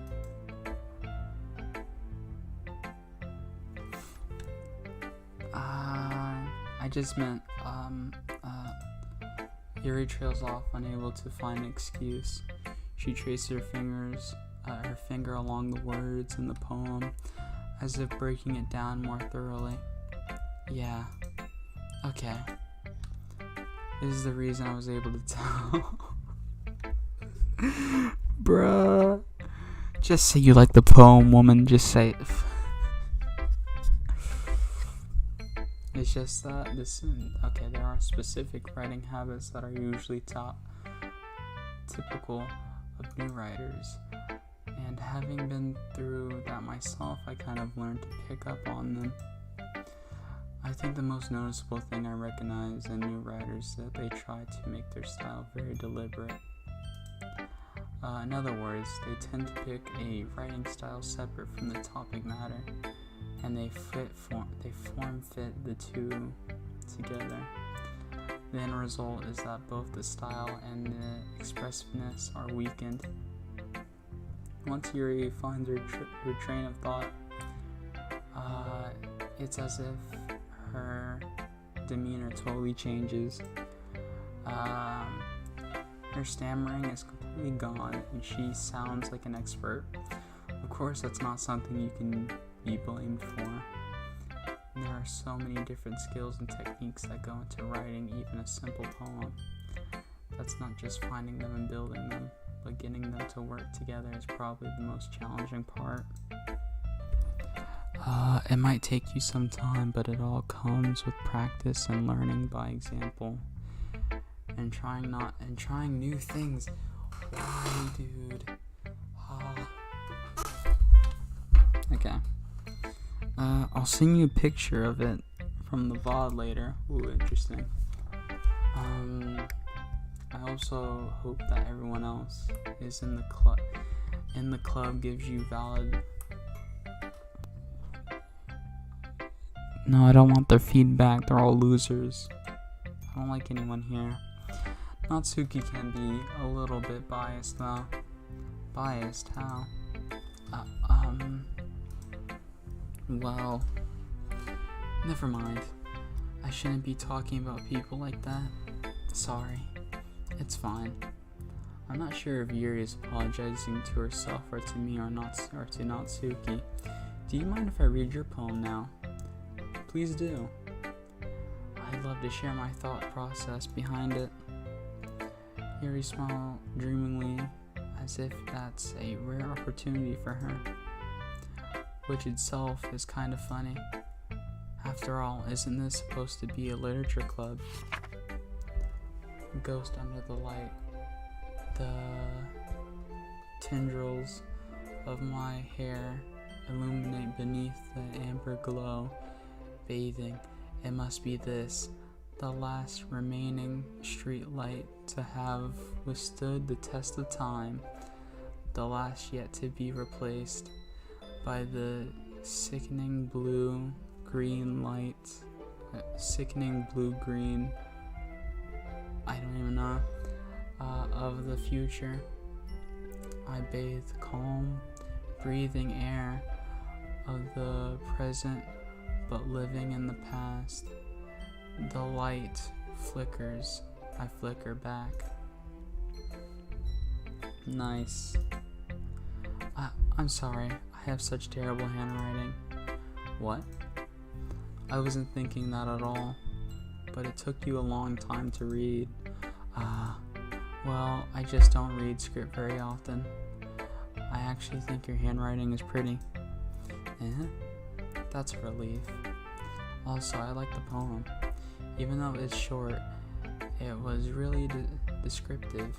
I just meant, Yuri trails off, unable to find an excuse. She traces her finger along the words in the poem, as if breaking it down more thoroughly. Yeah. Okay. This is the reason I was able to tell. Bruh. Just say you like the poem, woman. Just say it. It's just that okay, there are specific writing habits that are usually typical of new writers. And having been through that myself, I kind of learned to pick up on them. I think the most noticeable thing I recognize in new writers is that they try to make their style very deliberate. In other words, they tend to pick a writing style separate from the topic matter, and they form fit the two together. The end result is that both the style and the expressiveness are weakened. Once Yuri finds her train of thought, it's as if her demeanor totally changes. Her stammering is completely gone, and she sounds like an expert. Of course, that's not something you can be blamed for. There are so many different skills and techniques that go into writing even a simple poem. That's not just finding them and building them, but getting them to work together is probably the most challenging part. It might take you some time, but it all comes with practice and learning by example, and trying new things. Why, dude? Okay. I'll send you a picture of it from the VOD later. Ooh, interesting. I also hope that everyone else is in the club. In the club gives you valid. No, I don't want their feedback. They're all losers. I don't like anyone here. Natsuki can be a little bit biased though. Biased? How? Well, never mind. I shouldn't be talking about people like that. Sorry. It's fine. I'm not sure if Yuri is apologizing to herself or to me or to Natsuki. Do you mind if I read your poem now? Please do. I'd love to share my thought process behind it. Yuri smiled dreamingly, as if that's a rare opportunity for her, which itself is kind of funny. After all, isn't this supposed to be a literature club? Ghost under the light. The tendrils of my hair illuminate beneath the amber glow, bathing. It must be this, the last remaining street light to have withstood the test of time, the last yet to be replaced by the sickening blue-green light, sickening blue-green, I don't even know, of the future. I bathe calm, breathing air of the present, but living in the past. The light flickers, I flicker back. Nice. I'm sorry, I have such terrible handwriting. What? I wasn't thinking that at all, but it took you a long time to read. Well, I just don't read script very often. I actually think your handwriting is pretty. That's a relief. Also, I like the poem. Even though it's short, it was really descriptive.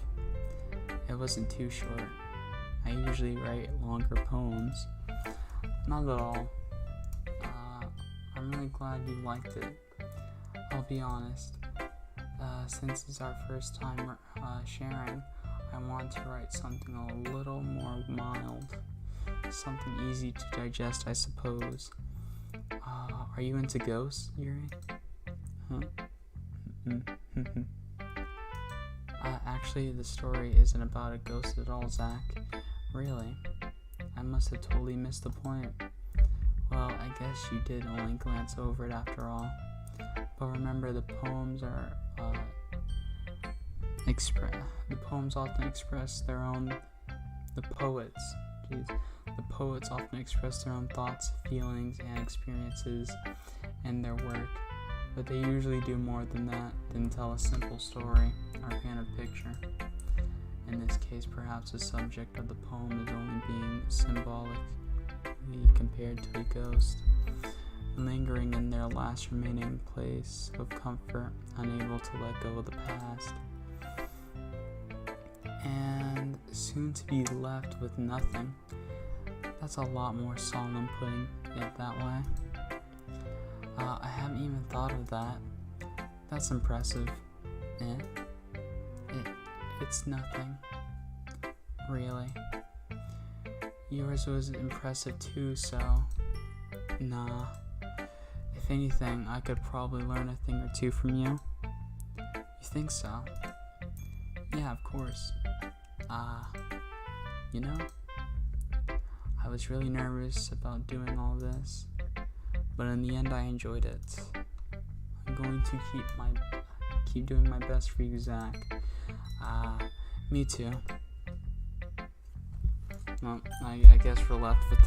It wasn't too short. I usually write longer poems. Not at all. I'm really glad you liked it. I'll be honest. Since it's our first time sharing, I want to write something a little more mild. Something easy to digest, I suppose. Are you into ghosts, Yuri? Huh? Actually, the story isn't about a ghost at all, Zach. Really? I must have totally missed the point. Well, I guess you did only glance over it after all. But remember, the poems often express their own. The poets often express their own thoughts, feelings, and experiences in their work, but they usually do more than that, than tell a simple story or paint a picture. In this case, perhaps the subject of the poem is only being symbolically compared to a ghost, lingering in their last remaining place of comfort, unable to let go of the past, and soon to be left with nothing. That's a lot more solemn putting it that way. I haven't even thought of that. That's impressive. It's nothing. Really. Yours was impressive too, so... Nah. If anything, I could probably learn a thing or two from you. You think so? Yeah, of course. You know, I was really nervous about doing all this, but in the end I enjoyed it. I'm going to keep doing my best for you, Zach. Me too. Well, I guess we're left with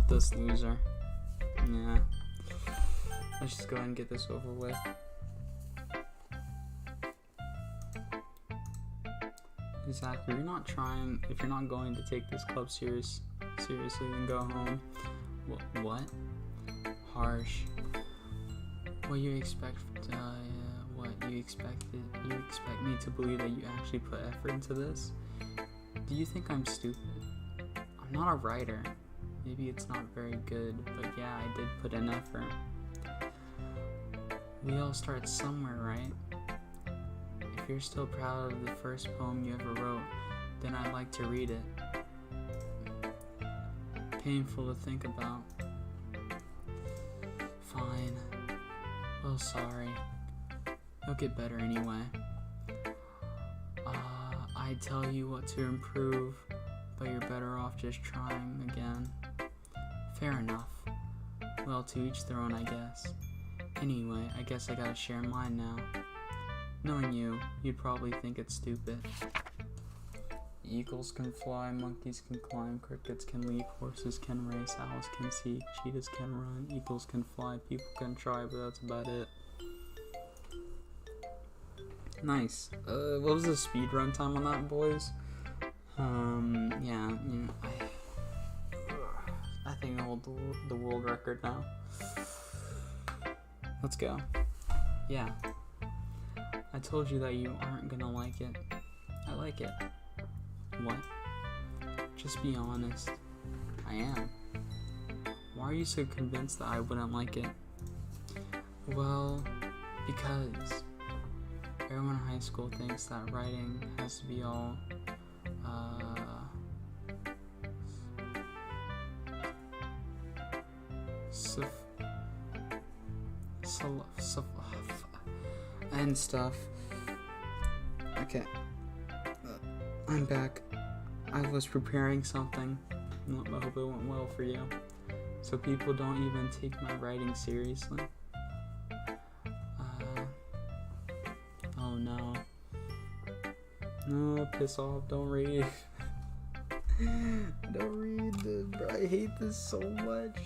this loser. Yeah. Let's just go ahead and get this over with. Exactly. If you're not going to take this club seriously, then go home. What? Harsh. What you expect? You expect me to believe that you actually put effort into this? Do you think I'm stupid? I'm not a writer. Maybe it's not very good, but yeah, I did put in effort. We all start somewhere, right? If you're still proud of the first poem you ever wrote, then I'd like to read it. Painful to think about. Fine. Well, sorry. You'll get better anyway. I tell you what to improve, but you're better off just trying again. Fair enough. Well, to each their own, I guess. Anyway, I guess I gotta share mine now. Knowing you, you'd probably think it's stupid. Eagles can fly, monkeys can climb, crickets can leap, horses can race, owls can see, cheetahs can run, eagles can fly, people can try, but that's about it. Nice. What was the speed run time on that, boys? Yeah, I think I hold the world record now. Let's go. Yeah. I told you that you aren't gonna like it. I like it. What? Just be honest. I am. Why are you so convinced that I wouldn't like it? Well, because everyone in high school thinks that writing has to be all and stuff. Okay, I'm back. I was preparing something. I hope it went well for you. So people don't even take my writing seriously. Oh no. No, piss off, don't read. Don't read this, bro. I hate this so much.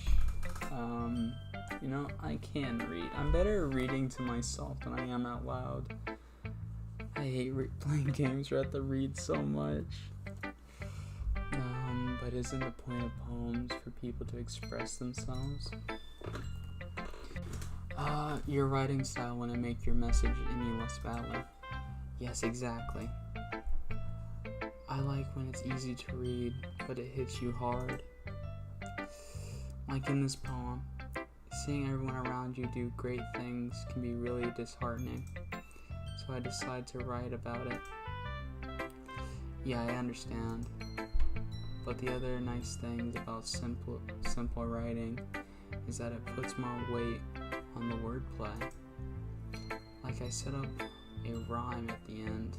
I can read. I'm better at reading to myself than I am out loud. I hate playing games where I have to read so much. But isn't the point of poems for people to express themselves? Your writing style wouldn't make your message any less valid. Yes, exactly. I like when it's easy to read, but it hits you hard. Like in this poem, seeing everyone around you do great things can be really disheartening. So I decided to write about it. Yeah, I understand. But the other nice things about simple writing is that it puts more weight on the wordplay. Like I set up a rhyme at the end,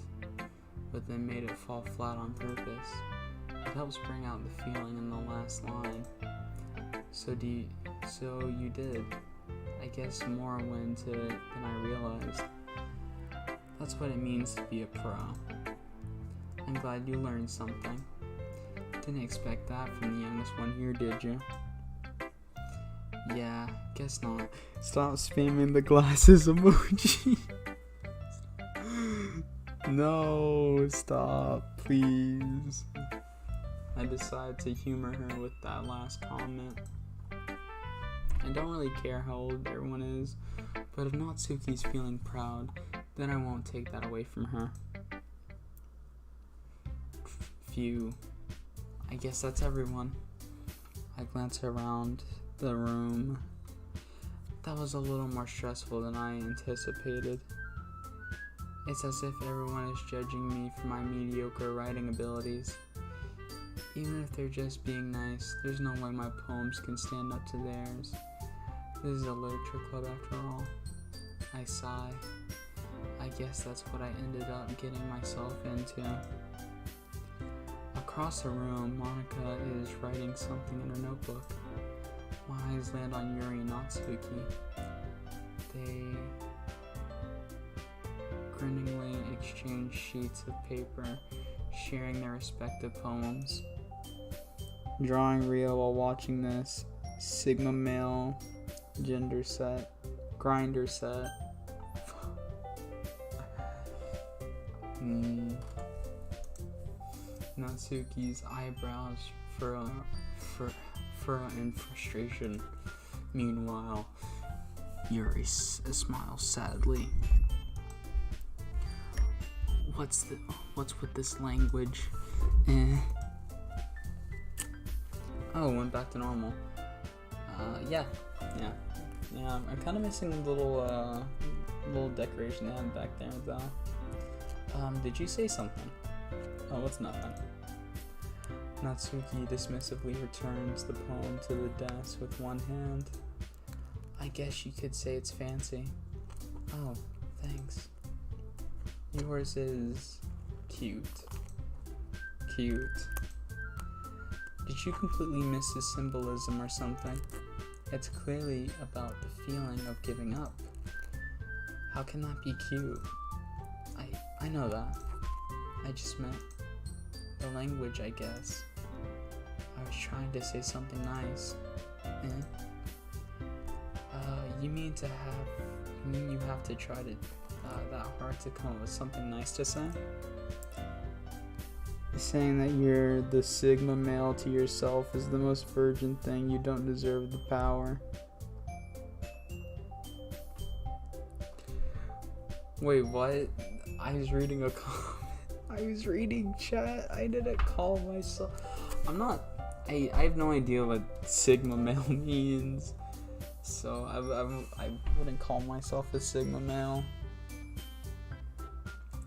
but then made it fall flat on purpose. It helps bring out the feeling in the last line. So you did. I guess more went into it than I realized. That's what it means to be a pro. I'm glad you learned something. Didn't expect that from the youngest one here, did you? Yeah, guess not. Stop spamming the glasses emoji. No, stop, please. I decided to humor her with that last comment. I don't really care how old everyone is, but if Natsuki's feeling proud, then I won't take that away from her. Phew. I guess that's everyone. I glance around the room. That was a little more stressful than I anticipated. It's as if everyone is judging me for my mediocre writing abilities. Even if they're just being nice, there's no way my poems can stand up to theirs. This is a literature club after all. I sigh. I guess that's what I ended up getting myself into. Across the room, Monica is writing something in her notebook. My eyes land on Yuri and Natsuki. They grinningly exchange sheets of paper, sharing their respective poems. Drawing real while watching this Sigma male grinder set. Natsuki's eyebrows furrow in frustration. Meanwhile, Yuri smiles sadly. What's with this language? Oh, went back to normal. Yeah. I'm kind of missing a little decoration they had back there, though. Did you say something? Oh, it's nothing. Natsuki dismissively returns the poem to the desk with one hand. I guess you could say it's fancy. Oh, thanks. Yours is cute. Did you completely miss the symbolism or something? It's clearly about the feeling of giving up. How can that be cute? I know that. I just meant the language, I guess. I was trying to say something nice. You mean you have to try to that hard to come up with something nice to say? Saying that you're the Sigma male to yourself is the most virgin thing. You don't deserve the power. Wait, what? I was reading a comment. I was reading chat. I didn't call myself. I have no idea what Sigma male means. So I wouldn't call myself a Sigma male.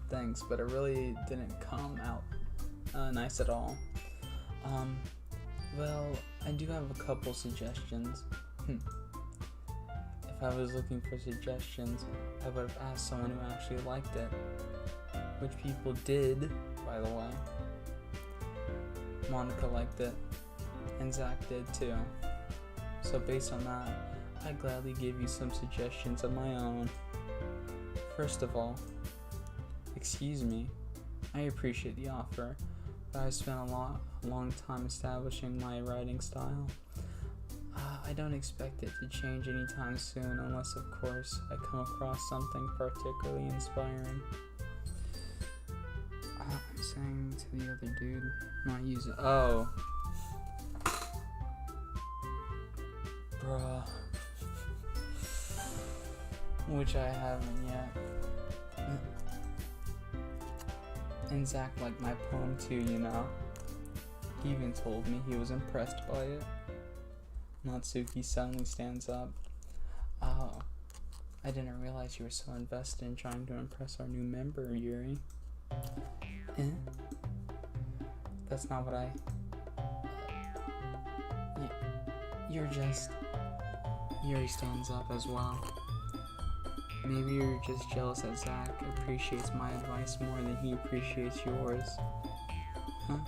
Thanks, but it really didn't come out nice at all. Well, I do have a couple suggestions. If I was looking for suggestions, I would have asked someone who actually liked it. Which people did, by the way. Monica liked it, and Zach did too. So based on that, I'd gladly give you some suggestions of my own. First of all, excuse me, I appreciate the offer, but I've spent a long time establishing my writing style. I don't expect it to change anytime soon, unless of course I come across something particularly inspiring. I'm saying to the other dude, not use it. Oh. Bruh. Which I haven't yet. And Zach liked my poem too, you know. He even told me he was impressed by it. Natsuki suddenly stands up. Oh, I didn't realize you were so invested in trying to impress our new member, Yuri. That's not what I... Yuri stands up as well. Maybe you're just jealous that Zach appreciates my advice more than he appreciates yours. Huh?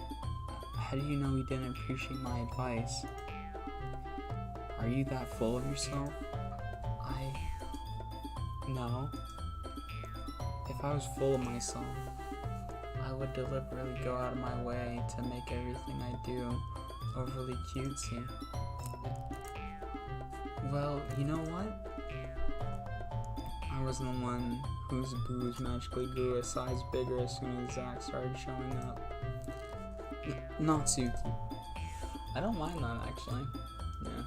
How do you know he didn't appreciate my advice? Are you that full of yourself? No. If I was full of myself, I would deliberately go out of my way to make everything I do overly cutesy. Well, you know what? I wasn't the one whose boobs magically grew a size bigger as soon as Zach started showing up. Natsuki. I don't mind that, actually. Yeah.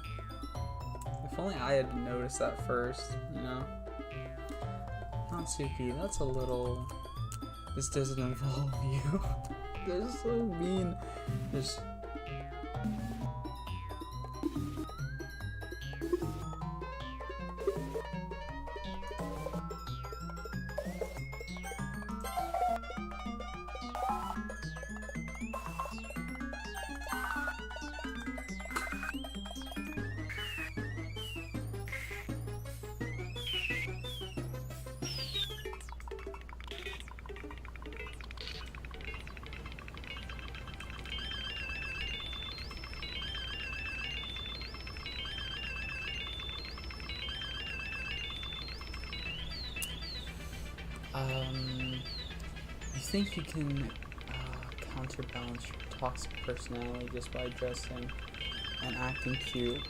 If only I had noticed that first, you know? Natsuki, that's a little... This doesn't involve you. They're so mean. think you can counterbalance your toxic personality just by dressing and acting cute.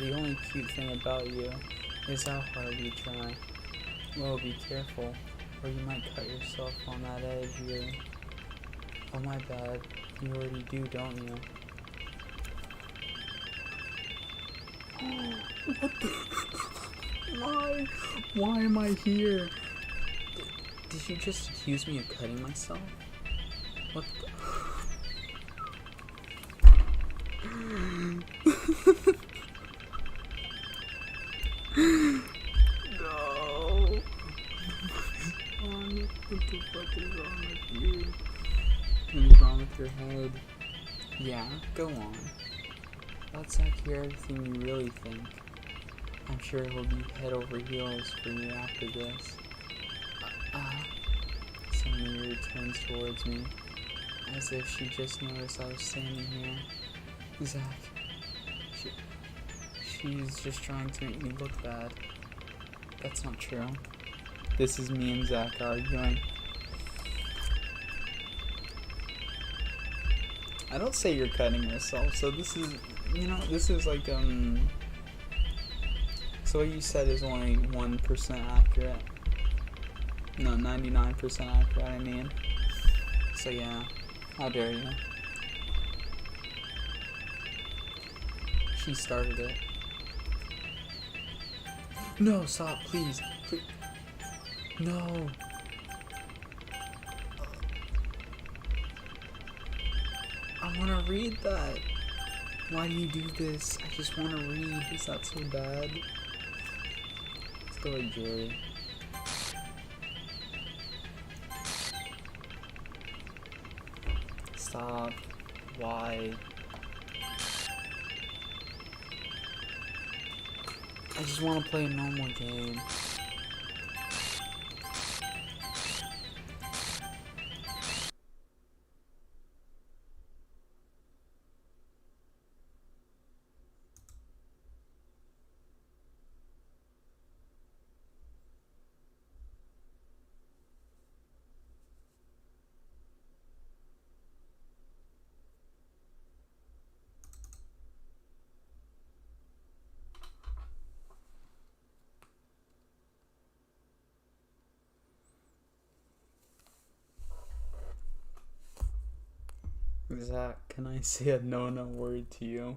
The only cute thing about you is how hard you try. Well, be careful, or you might cut yourself on that edge here. Oh my bad, you already do, don't you? What the? Why? Why am I here? Did you just accuse me of cutting myself? What the? No. What the fuck is wrong with you? What's wrong with your head? Yeah, go on. Let's not hear everything you really think. I'm sure it will be head over heels for you after this. Suddenly turns towards me, as if she just noticed I was standing here. Zach, she's just trying to make me look bad. That's not true. This is me and Zach arguing. I don't say you're cutting yourself, so this is, this is like, so what you said is only 1% accurate. No, 99% accurate, I mean. So yeah, how dare you. She started it. No, stop, please. Please. No. I want to read that. Why do you do this? I just want to read. Is that so bad? Let's go with jury. Stop. Why? I just want to play a normal game. Zach, can I say a no word to you?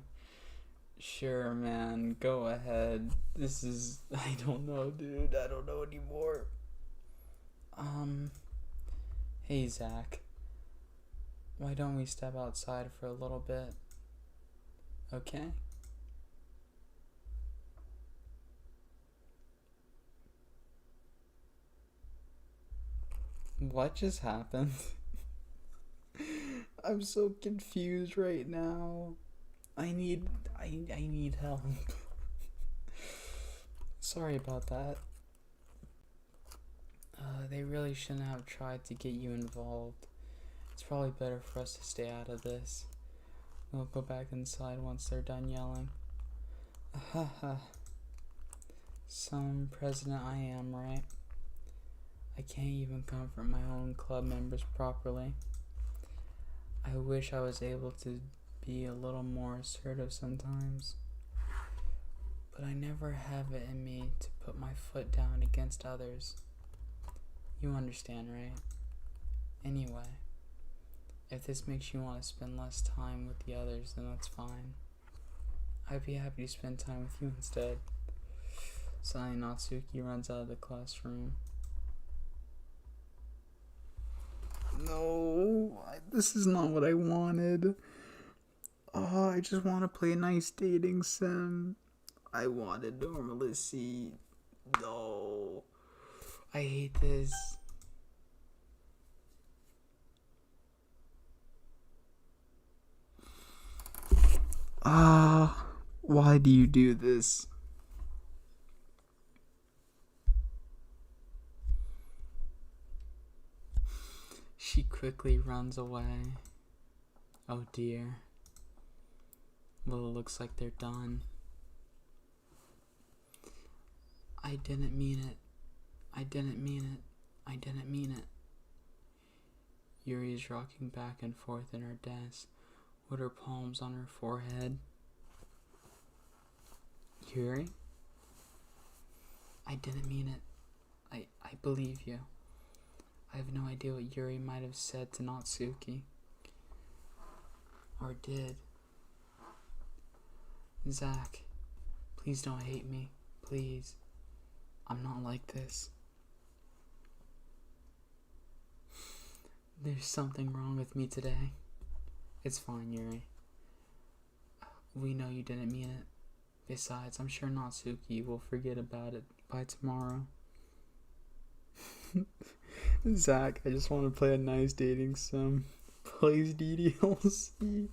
Sure, man, go ahead. This is, I don't know, dude. I don't know anymore. Hey, Zach. Why don't we step outside for a little bit? Okay? What just happened? I'm so confused right now. I need help. Sorry about that. They really shouldn't have tried to get you involved. It's probably better for us to stay out of this. We'll go back inside once they're done yelling. Haha. Some president I am, right? I can't even comfort my own club members properly. I wish I was able to be a little more assertive sometimes. But I never have it in me to put my foot down against others. You understand, right? Anyway, if this makes you want to spend less time with the others, then that's fine. I'd be happy to spend time with you instead. Suddenly Natsuki runs out of the classroom. No, this is not what I wanted. Oh, I just want to play a nice dating sim. I wanted normalcy. No. I hate this. Why do you do this? She quickly runs away. Oh dear. Well, it looks like they're done. I didn't mean it. I didn't mean it. I didn't mean it. Yuri is rocking back and forth in her desk with her palms on her forehead. Yuri? I didn't mean it. I believe you. I have no idea what Yuri might have said to Natsuki. Or did. Zach, please don't hate me. Please. I'm not like this. There's something wrong with me today. It's fine, Yuri. We know you didn't mean it. Besides, I'm sure Natsuki will forget about it by tomorrow. Zach, I just want to play a nice dating sim. Please, DLC.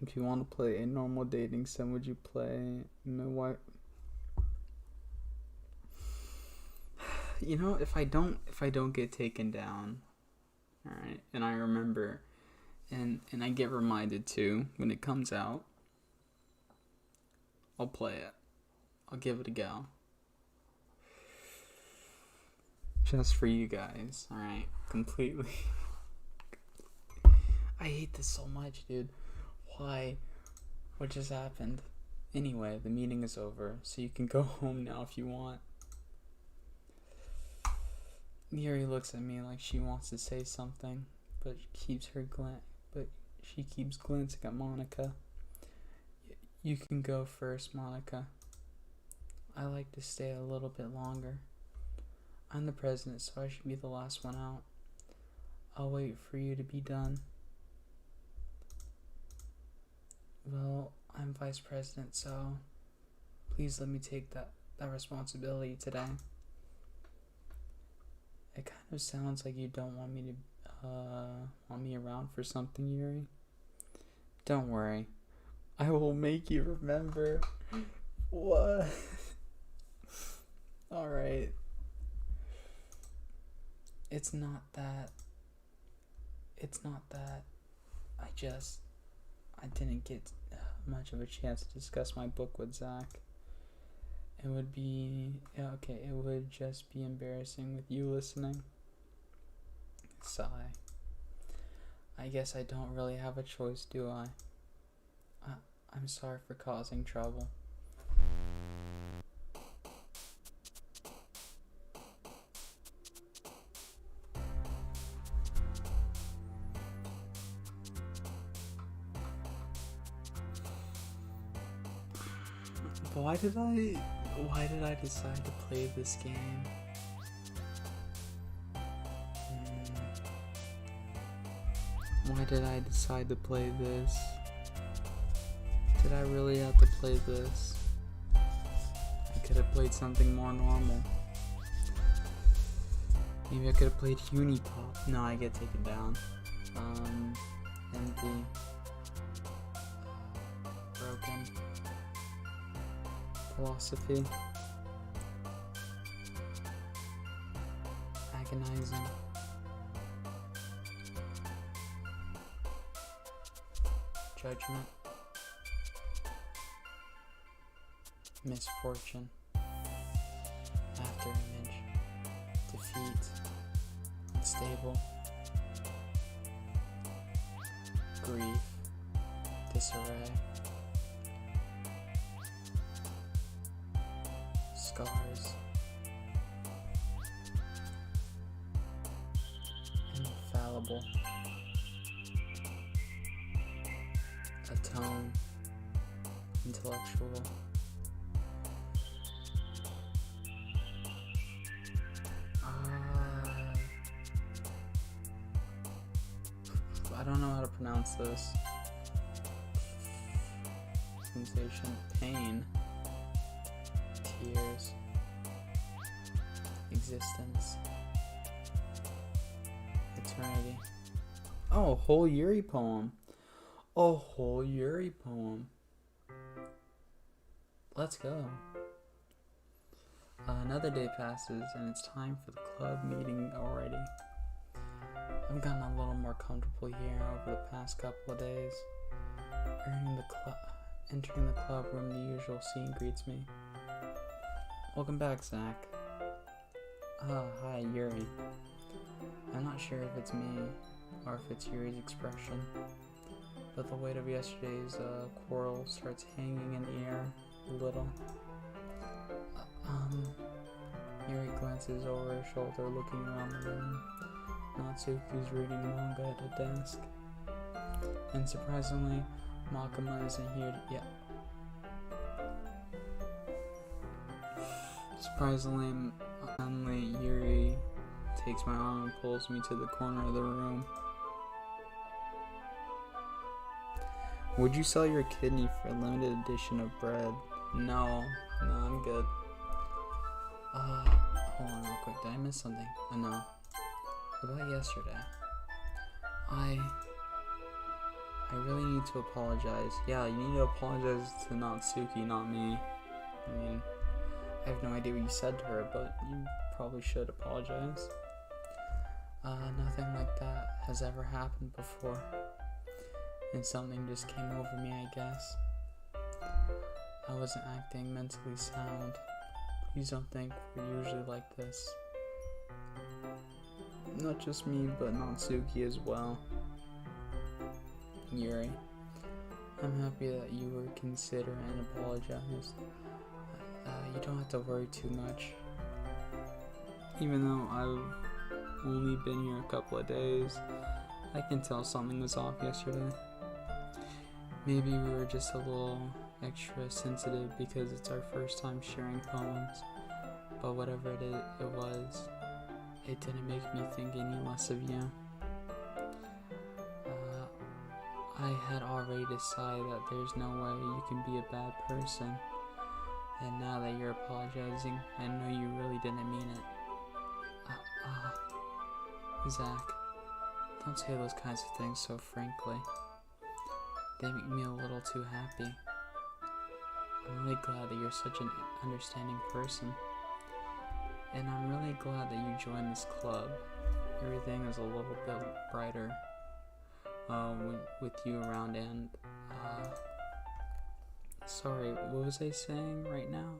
If you want to play a normal dating sim, would you play what? You know, if I don't get taken down, all right, and I remember, and I get reminded too when it comes out, I'll play it. I'll give it a go. Just for you guys, all right, completely. I hate this so much, dude. Why? What just happened? Anyway, the meeting is over, so you can go home now if you want. Yuri looks at me like she wants to say something, but she keeps glancing at Monica. You can go first, Monica. I like to stay a little bit longer. I'm the president, so I should be the last one out. I'll wait for you to be done. Well, I'm vice president, so please let me take that responsibility today. It kind of sounds like you don't want me around for something, Yuri. Don't worry. I will make you remember. What? Alright. It's not that. I didn't get much of a chance to discuss my book with Zach. It would just be embarrassing with you listening. Sigh. I guess I don't really have a choice, do I? I'm sorry for causing trouble. Why did I decide to play this game? Why did I decide to play this? Did I really have to play this? I could have played something more normal. Maybe I could have played Unipop. No, I get taken down. Empty. Broken. Philosophy. Agonizing. Judgment. Misfortune. Afterimage. Defeat. Unstable. Grief. Disarray. Scars. Infallible. Atone. Intellectual. I don't know how to pronounce this. Sensation. Pain. Tears. Existence. Eternity. Oh, a whole Yuri poem. A whole Yuri poem. Let's go. Another day passes and it's time for the club meeting already. I've gotten a little more comfortable here over the past couple of days. Entering the club room, the usual scene greets me. Welcome back, Zach. Hi, Yuri. I'm not sure if it's me or if it's Yuri's expression, but the weight of yesterday's quarrel starts hanging in the air a little. Yuri glances over her shoulder, looking around the room. Natsuki's reading manga at a desk. And surprisingly, Makima isn't here yet. Surprisingly, Yuri takes my arm and pulls me to the corner of the room. Would you sell your kidney for a limited edition of bread? No, I'm good. Hold on real quick, did I miss something? No. About yesterday. I really need to apologize. Yeah, you need to apologize to Natsuki, not me. I mean, I have no idea what you said to her, but you probably should apologize. Nothing like that has ever happened before. And something just came over me, I guess. I wasn't acting mentally sound. Please don't think we're usually like this. Not just me, but Natsuki as well. Yuri, I'm happy that you were considerate and apologized. You don't have to worry too much. Even though I've only been here a couple of days, I can tell something was off yesterday. Maybe we were just a little extra sensitive because it's our first time sharing poems, but whatever it was, it didn't make me think any less of you. I had already decided that there's no way you can be a bad person, and now that you're apologizing, I know you really didn't mean it. Zach, don't say those kinds of things so frankly. They make me a little too happy. I'm really glad that you're such an understanding person. And I'm really glad that you joined this club. Everything is a little bit brighter with you around. And sorry, what was I saying right now?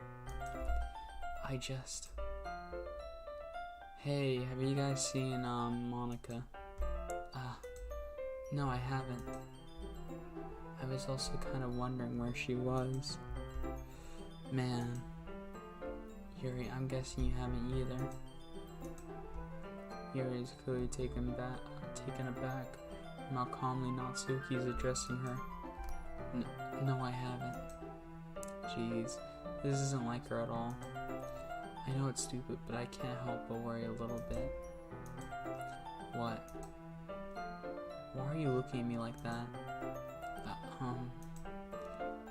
Hey, have you guys seen Monica? No, I haven't. I was also kind of wondering where she was. Man, Yuri, I'm guessing you haven't either. Yuri is clearly taken aback from how calmly Natsuki is addressing her. No, I haven't. Jeez, this isn't like her at all. I know it's stupid, but I can't help but worry a little bit. What? Why are you looking at me like that?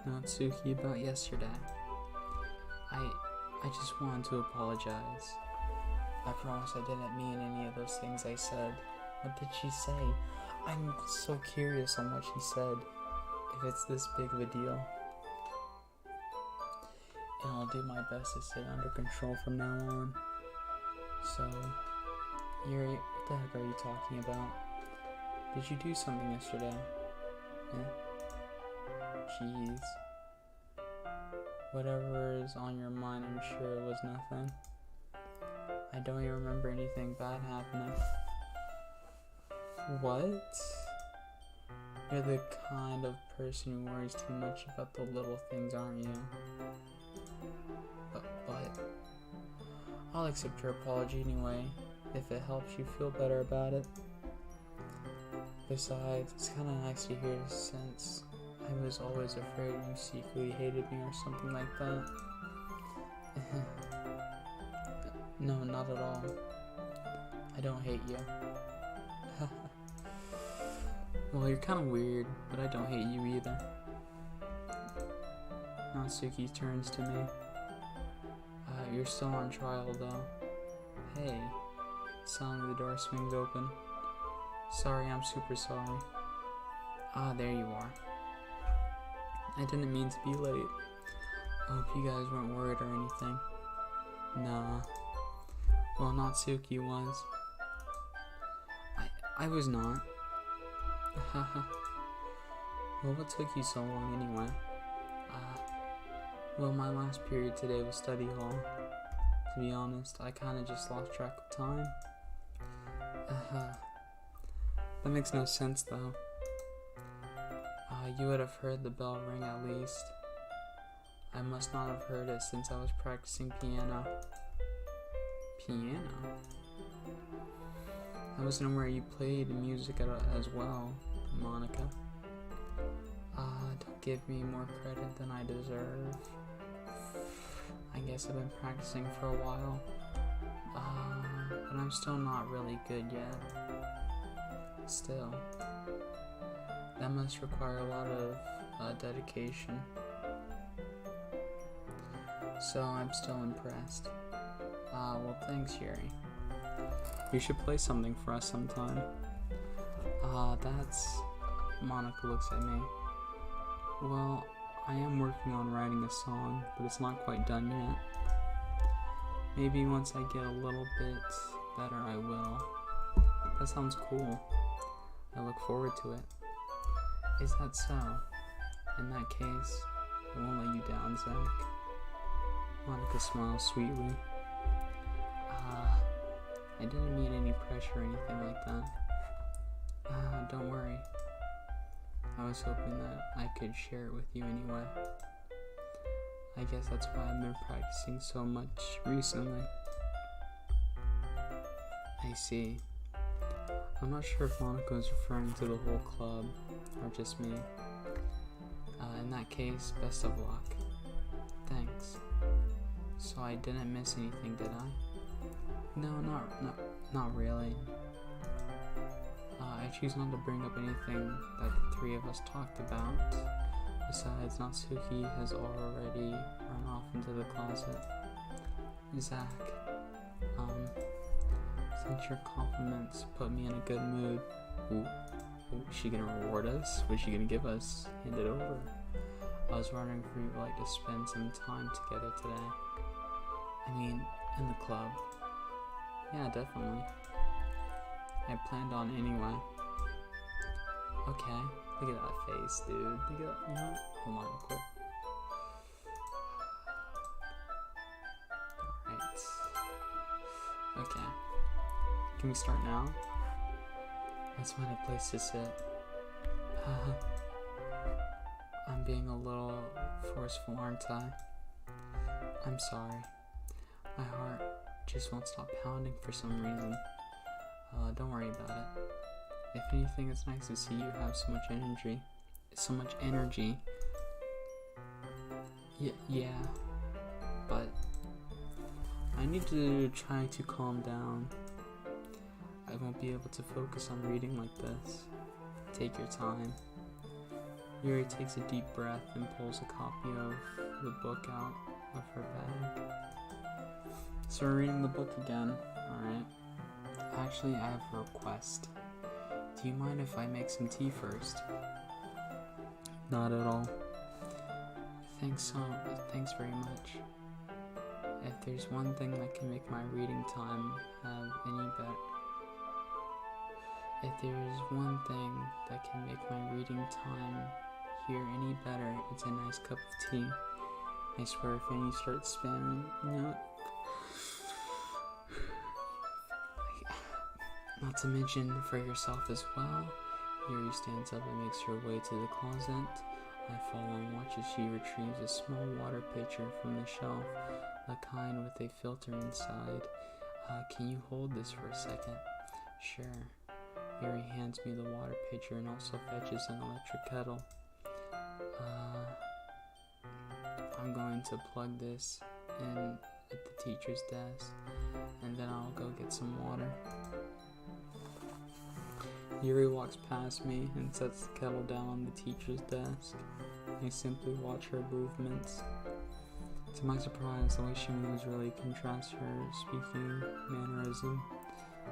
Natsuki, about yesterday. I just wanted to apologize. I promise I didn't mean any of those things I said. What did she say? I'm so curious on what she said. If it's this big of a deal. And I'll do my best to stay under control from now on. So, Yuri, what the heck are you talking about? Did you do something yesterday? Jeez. Whatever is on your mind, I'm sure it was nothing. I don't even remember anything bad happening. What? You're the kind of person who worries too much about the little things, aren't you? But I'll accept your apology anyway, if it helps you feel better about it. Besides, it's kind of nice to hear since I was always afraid you secretly hated me or something like that. No, not at all. I don't hate you. Well, you're kind of weird, but I don't hate you either. Natsuki turns to me. You're still on trial, though. Hey. Suddenly the door swings open. Sorry, I'm super sorry. There you are. I didn't mean to be late. I hope you guys weren't worried or anything. Nah. Well, Natsuki was. I was not. Well, what took you so long anyway? Well, my last period today was study hall. To be honest, I kinda just lost track of time. That makes no sense though. You would have heard the bell ring at least. I must not have heard it since I was practicing piano. Piano? I wasn't aware you played music as well, Monica. Don't give me more credit than I deserve. I guess I've been practicing for a while, but I'm still not really good yet. Still, that must require a lot of dedication. So I'm still impressed. Well, thanks, Yuri. You should play something for us sometime. That's... Monica looks at me. Well, I am working on writing a song, but it's not quite done yet. Maybe once I get a little bit better, I will. That sounds cool. I look forward to it. Is that so? In that case, I won't let you down, Zach. Monica smiles sweetly. I didn't mean any pressure or anything like that. Don't worry. I was hoping that I could share it with you anyway. I guess that's why I've been practicing so much recently. I see. I'm not sure if Monica is referring to the whole club, or just me. In that case, best of luck. Thanks. So I didn't miss anything, did I? No, not really. I choose not to bring up anything that the three of us talked about. Besides, Natsuki has already run off into the closet. Zach, since your compliments put me in a good mood. Ooh, is she gonna reward us? What is she gonna give us? Hand it over. I was wondering if we'd like to spend some time together today. I mean, in the club. Yeah, definitely. I planned on anyway. Okay, look at that face, dude. Look at that, you know what? Hold on real quick. Alright. Okay. Can we start now? Let's find a place to sit. I'm being a little forceful, aren't I? I'm sorry. My heart just won't stop pounding for some reason. Don't worry about it. If anything, it's nice to see you have so much energy. Yeah. But I need to try to calm down. I won't be able to focus on reading like this. Take your time. Yuri takes a deep breath and pulls a copy of the book out of her bag. So we're reading the book again, alright? Actually, I have a request. Do you mind if I make some tea first? Not at all. Thanks very much. If there's one thing that can make my reading time here any better, it's a nice cup of tea. I swear if any start spamming, not to mention for yourself as well. Yuri stands up and makes her way to the closet. I follow and watch as she retrieves a small water pitcher from the shelf, the kind with a filter inside. Can you hold this for a second? Sure. Yuri hands me the water pitcher and also fetches an electric kettle. I'm going to plug this in at the teacher's desk, and then I'll go get some water. Yuri walks past me and sets the kettle down on the teacher's desk. I simply watch her movements. To my surprise, the way she moves really contrasts her speaking mannerism,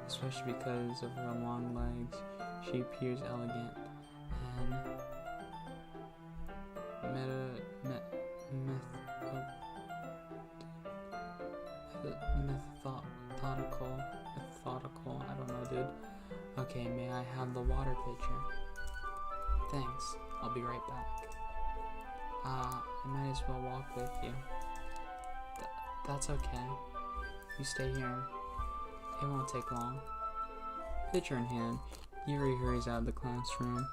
especially because of her long legs. She appears elegant and methodical, I don't know, dude. Okay, may I have the water pitcher? Thanks, I'll be right back. I might as well walk with you. That's okay. You stay here. It won't take long. Pitcher in hand, Yuri hurries out of the classroom.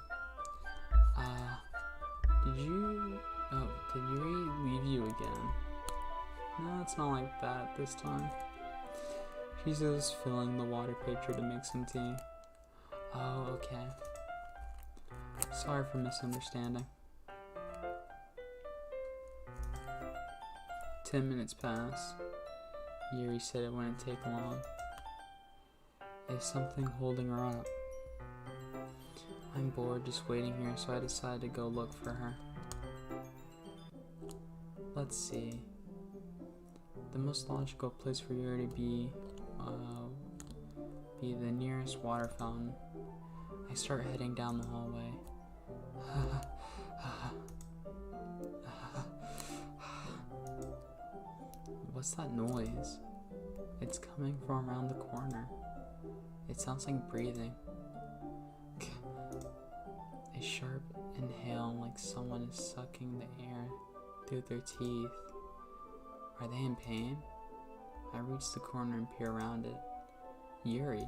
Did Yuri leave you again? No, it's not like that this time. She's just filling the water pitcher to make some tea. Oh, okay. Sorry for misunderstanding. 10 minutes pass. Yuri said it wouldn't take long. Is something holding her up? I'm bored just waiting here, so I decided to go look for her. Let's see. The most logical place for Yuri to be the nearest water fountain. I start heading down the hallway. What's that noise? It's coming from around the corner. It sounds like breathing. A sharp inhale, like someone is sucking the air through their teeth. Are they in pain? I reach the corner and peer around it. Yuri.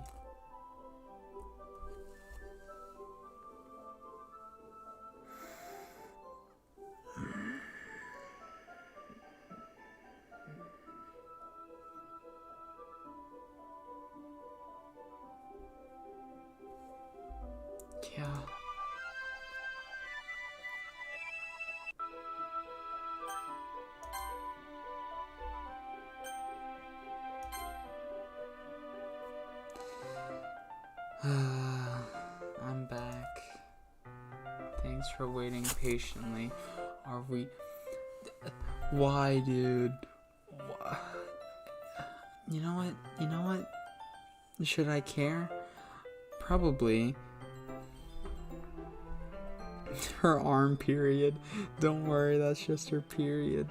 Yeah. I'm back. Thanks for waiting patiently. Are we... Why, dude? You know what? Should I care? Probably. Her arm period. Don't worry, that's just her period.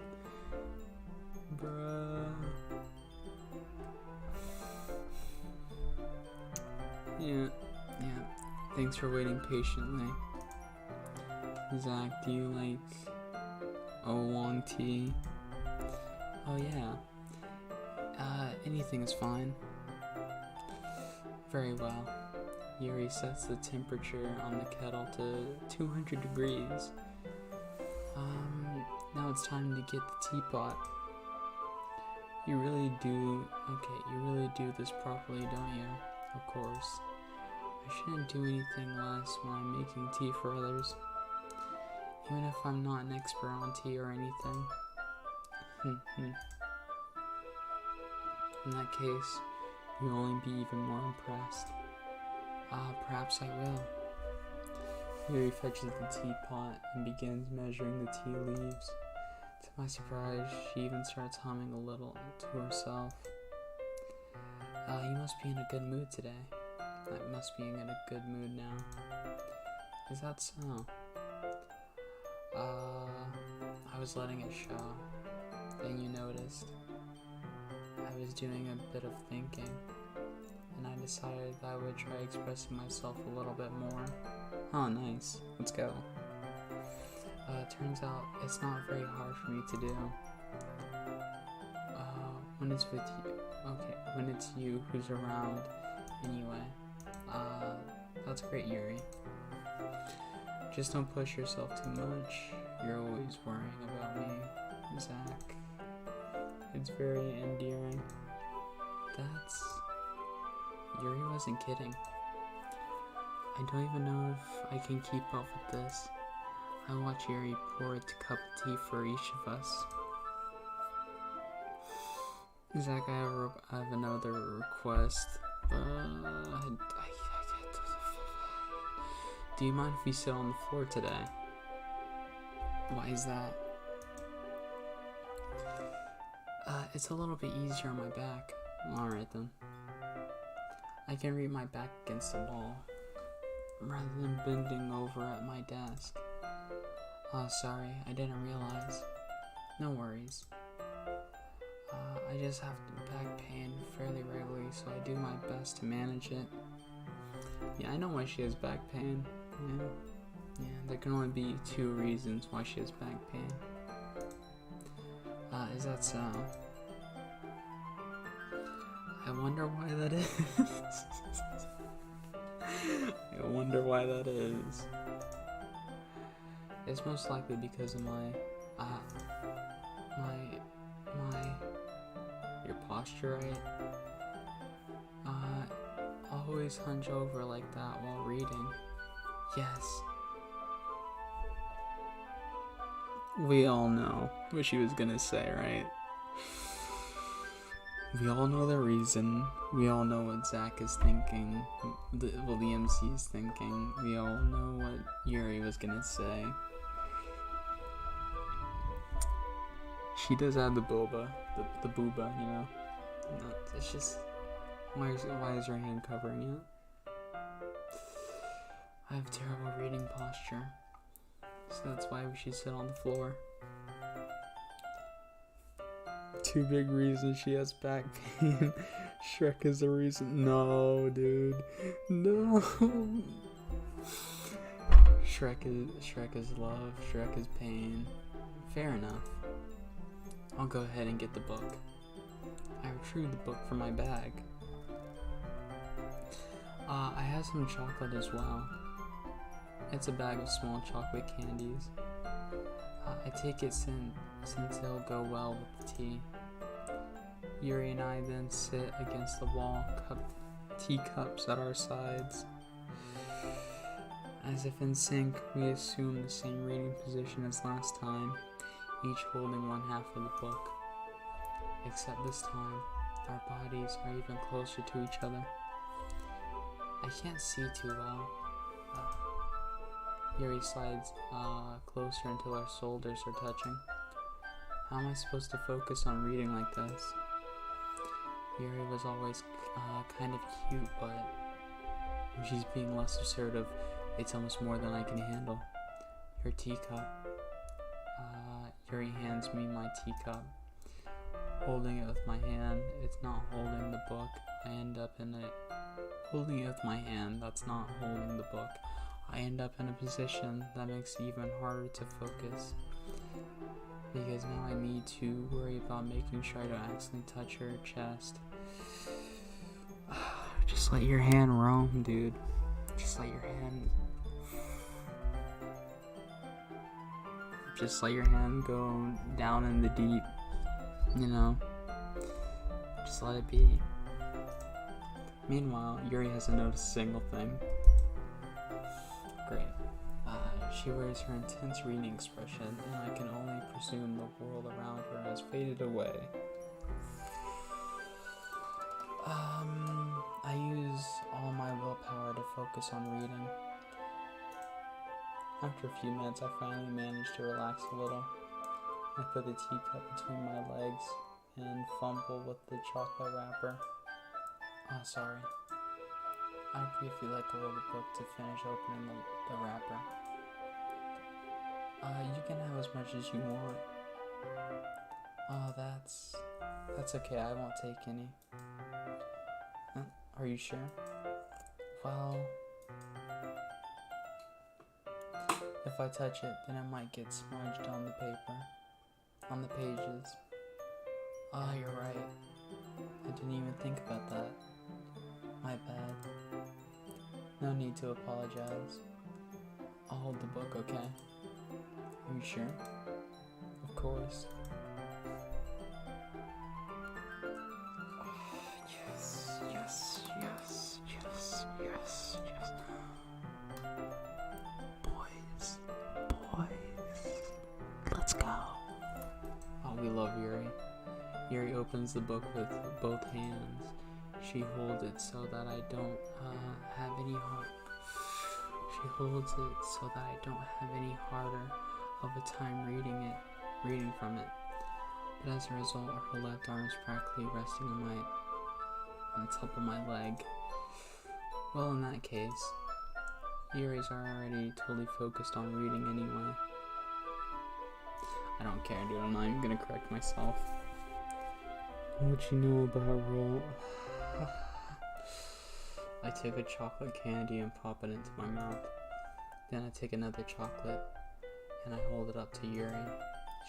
Bruh. Yeah. Thanks for waiting patiently. Zach, do you like oolong tea? Oh yeah. Anything is fine. Very well. Yuri sets the temperature on the kettle to 200 degrees. Now it's time to get the teapot. You really do this properly, don't you? Of course. I shouldn't do anything less when I'm making tea for others, even if I'm not an expert on tea or anything. In that case, you'll only be even more impressed. Perhaps I will. Yuri fetches the teapot and begins measuring the tea leaves. To my surprise, she even starts humming a little to herself. You must be in a good mood today. I must be in a good mood now. Is that so? I was letting it show. Then you noticed. I was doing a bit of thinking, and I decided that I would try expressing myself a little bit more. Oh, nice. Let's go. Turns out it's not very hard for me to do. When it's with you. Okay, when it's you who's around. Anyway. That's great, Yuri. Just don't push yourself too much. You're always worrying about me, Zach. It's very endearing. Yuri wasn't kidding. I don't even know if I can keep up with this. I watch Yuri pour a cup of tea for each of us. Zach, I have another request. Do you mind if we sit on the floor today? Why is that? It's a little bit easier on my back. Alright then. I can read my back against the wall, rather than bending over at my desk. Oh, sorry, I didn't realize. No worries. I just have back pain fairly regularly, so I do my best to manage it. Yeah, I know why she has back pain. Yeah, there can only be 2 reasons why she has back pain. Is that so? I wonder why that is. I wonder why that is. It's most likely because of your posture, right? Always hunch over like that while reading. Yes. We all know what she was gonna say, right? We all know the reason. We all know what Zach is thinking. Well, the MC is thinking. We all know what Yuri was gonna say. She does have the boba, the booba, you know. No, it's just why is your hand covering it? I have terrible reading posture, so that's why we should sit on the floor. Two big reasons she has back pain. Shrek is the reason. No, dude. No. Shrek is love. Shrek is pain. Fair enough. I'll go ahead and get the book. I retrieved the book from my bag. I have some chocolate as well. It's a bag of small chocolate candies. I take it since it'll go well with the tea. Yuri and I then sit against the wall, teacups at our sides. As if in sync, we assume the same reading position as last time, each holding one half of the book. Except this time, our bodies are even closer to each other. I can't see too well. Yuri slides closer until our shoulders are touching. How am I supposed to focus on reading like this? Yuri was always kind of cute, but when she's being less assertive, it's almost more than I can handle. Your teacup. Yuri hands me my teacup. Holding it with my hand, it's not holding the book. I end up in it. Holding it with my hand, that's not holding the book. I end up in a position that makes it even harder to focus. Because now I need to worry about making sure I don't accidentally touch her chest. Just let your hand roam, dude. Just let your hand... Just let your hand go down in the deep. You know? Just let it be. Meanwhile, Yuri hasn't noticed a single thing. Great. She wears her intense reading expression, and I can only presume the world around her has faded away. I use all my willpower to focus on reading. After a few minutes, I finally managed to relax a little. I put the teacup between my legs and fumble with the chocolate wrapper. Oh, sorry. I briefly let go of the book to finish opening the wrapper. You can have as much as you want. Oh, that's okay. I won't take any. Are you sure? Well, if I touch it, then it might get smudged on the paper, on the pages. Ah, you're right. I didn't even think about that. My bad. No need to apologize. I'll hold the book, okay? Are you sure? Of course. Yes, yes, yes, yes, yes, yes. Boys, let's go. Oh, we love Yuri. Yuri opens the book with both hands. She holds it so that I don't have any heart. She holds it so that I don't have any harder of a time reading from it. But as a result, her left arm is practically resting on the top of my leg. Well, in that case, Yuri's already totally focused on reading anyway. I don't care, dude. I'm not even gonna correct myself. What you know about roll? I take a chocolate candy and pop it into my mouth. Then I take another chocolate and I hold it up to Yuri.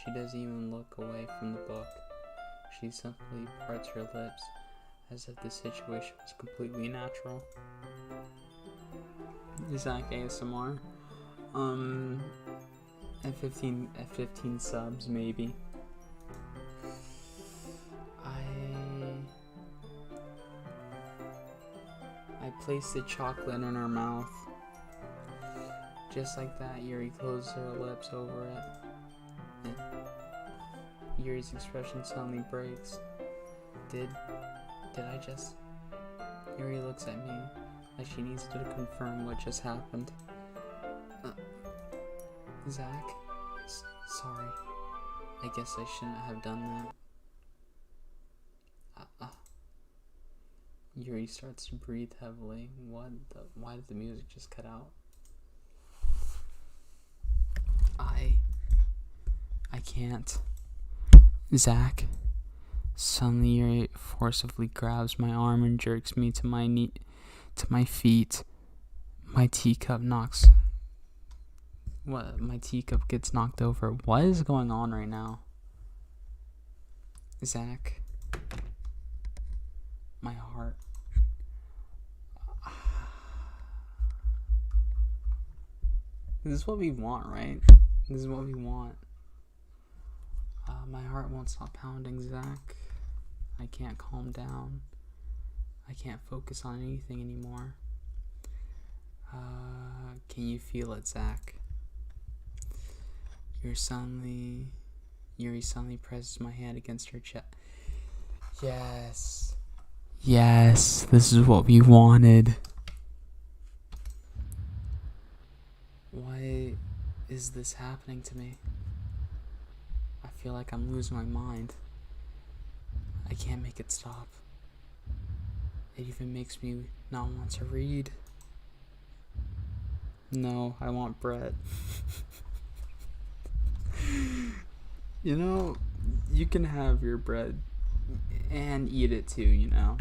She doesn't even look away from the book. She simply parts her lips as if the situation was completely natural. Zach ASMR. At 15 subs, maybe. I placed the chocolate in her mouth. Just like that, Yuri closed her lips over it. Yuri's expression suddenly breaks. Did I just... Yuri looks at me like she needs to confirm what just happened. Zach? Sorry. I guess I shouldn't have done that. Yuri starts to breathe heavily. Why did the music just cut out? I can't. Zach. Suddenly Yuri forcibly grabs my arm and jerks me to my feet. My teacup gets knocked over. What is going on right now? Zach. My heart. This is what we want, right? This is what we want. My heart won't stop pounding, Zach. I can't calm down. I can't focus on anything anymore. Can you feel it, Zach? Yuri suddenly presses my hand against her chest. Yes. Yes, this is what we wanted. Why is this happening to me? I feel like I'm losing my mind. I can't make it stop. It even makes me not want to read. No, I want bread. You know, you can have your bread and eat it too, you know.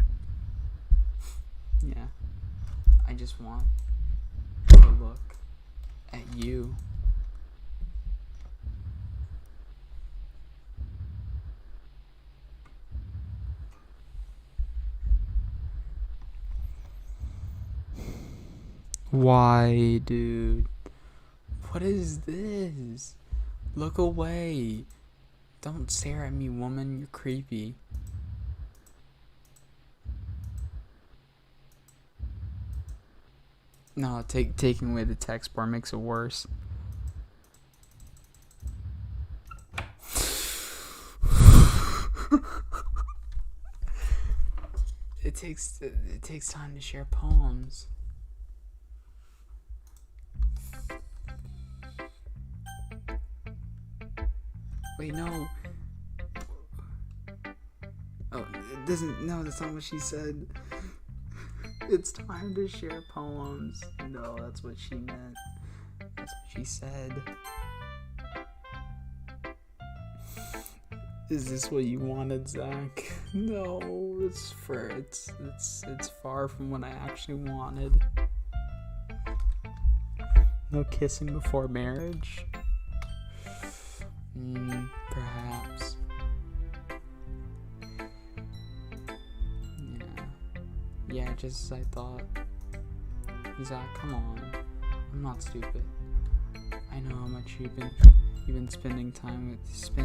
Yeah. I just want to look at you. Why, dude? What is this? Look away. Don't stare at me, woman. You're creepy. No, taking away the text bar makes it worse. It takes time to share poems. Wait, no. Oh, it doesn't. No, that's not what she said. It's time to share poems. No, that's what she meant. That's what she said. Is this what you wanted, Zach? No, it's far from what I actually wanted. No kissing before marriage? Perhaps. Yeah, just as I thought. Zach, come on. I'm not stupid. I know how much you've been spending time with I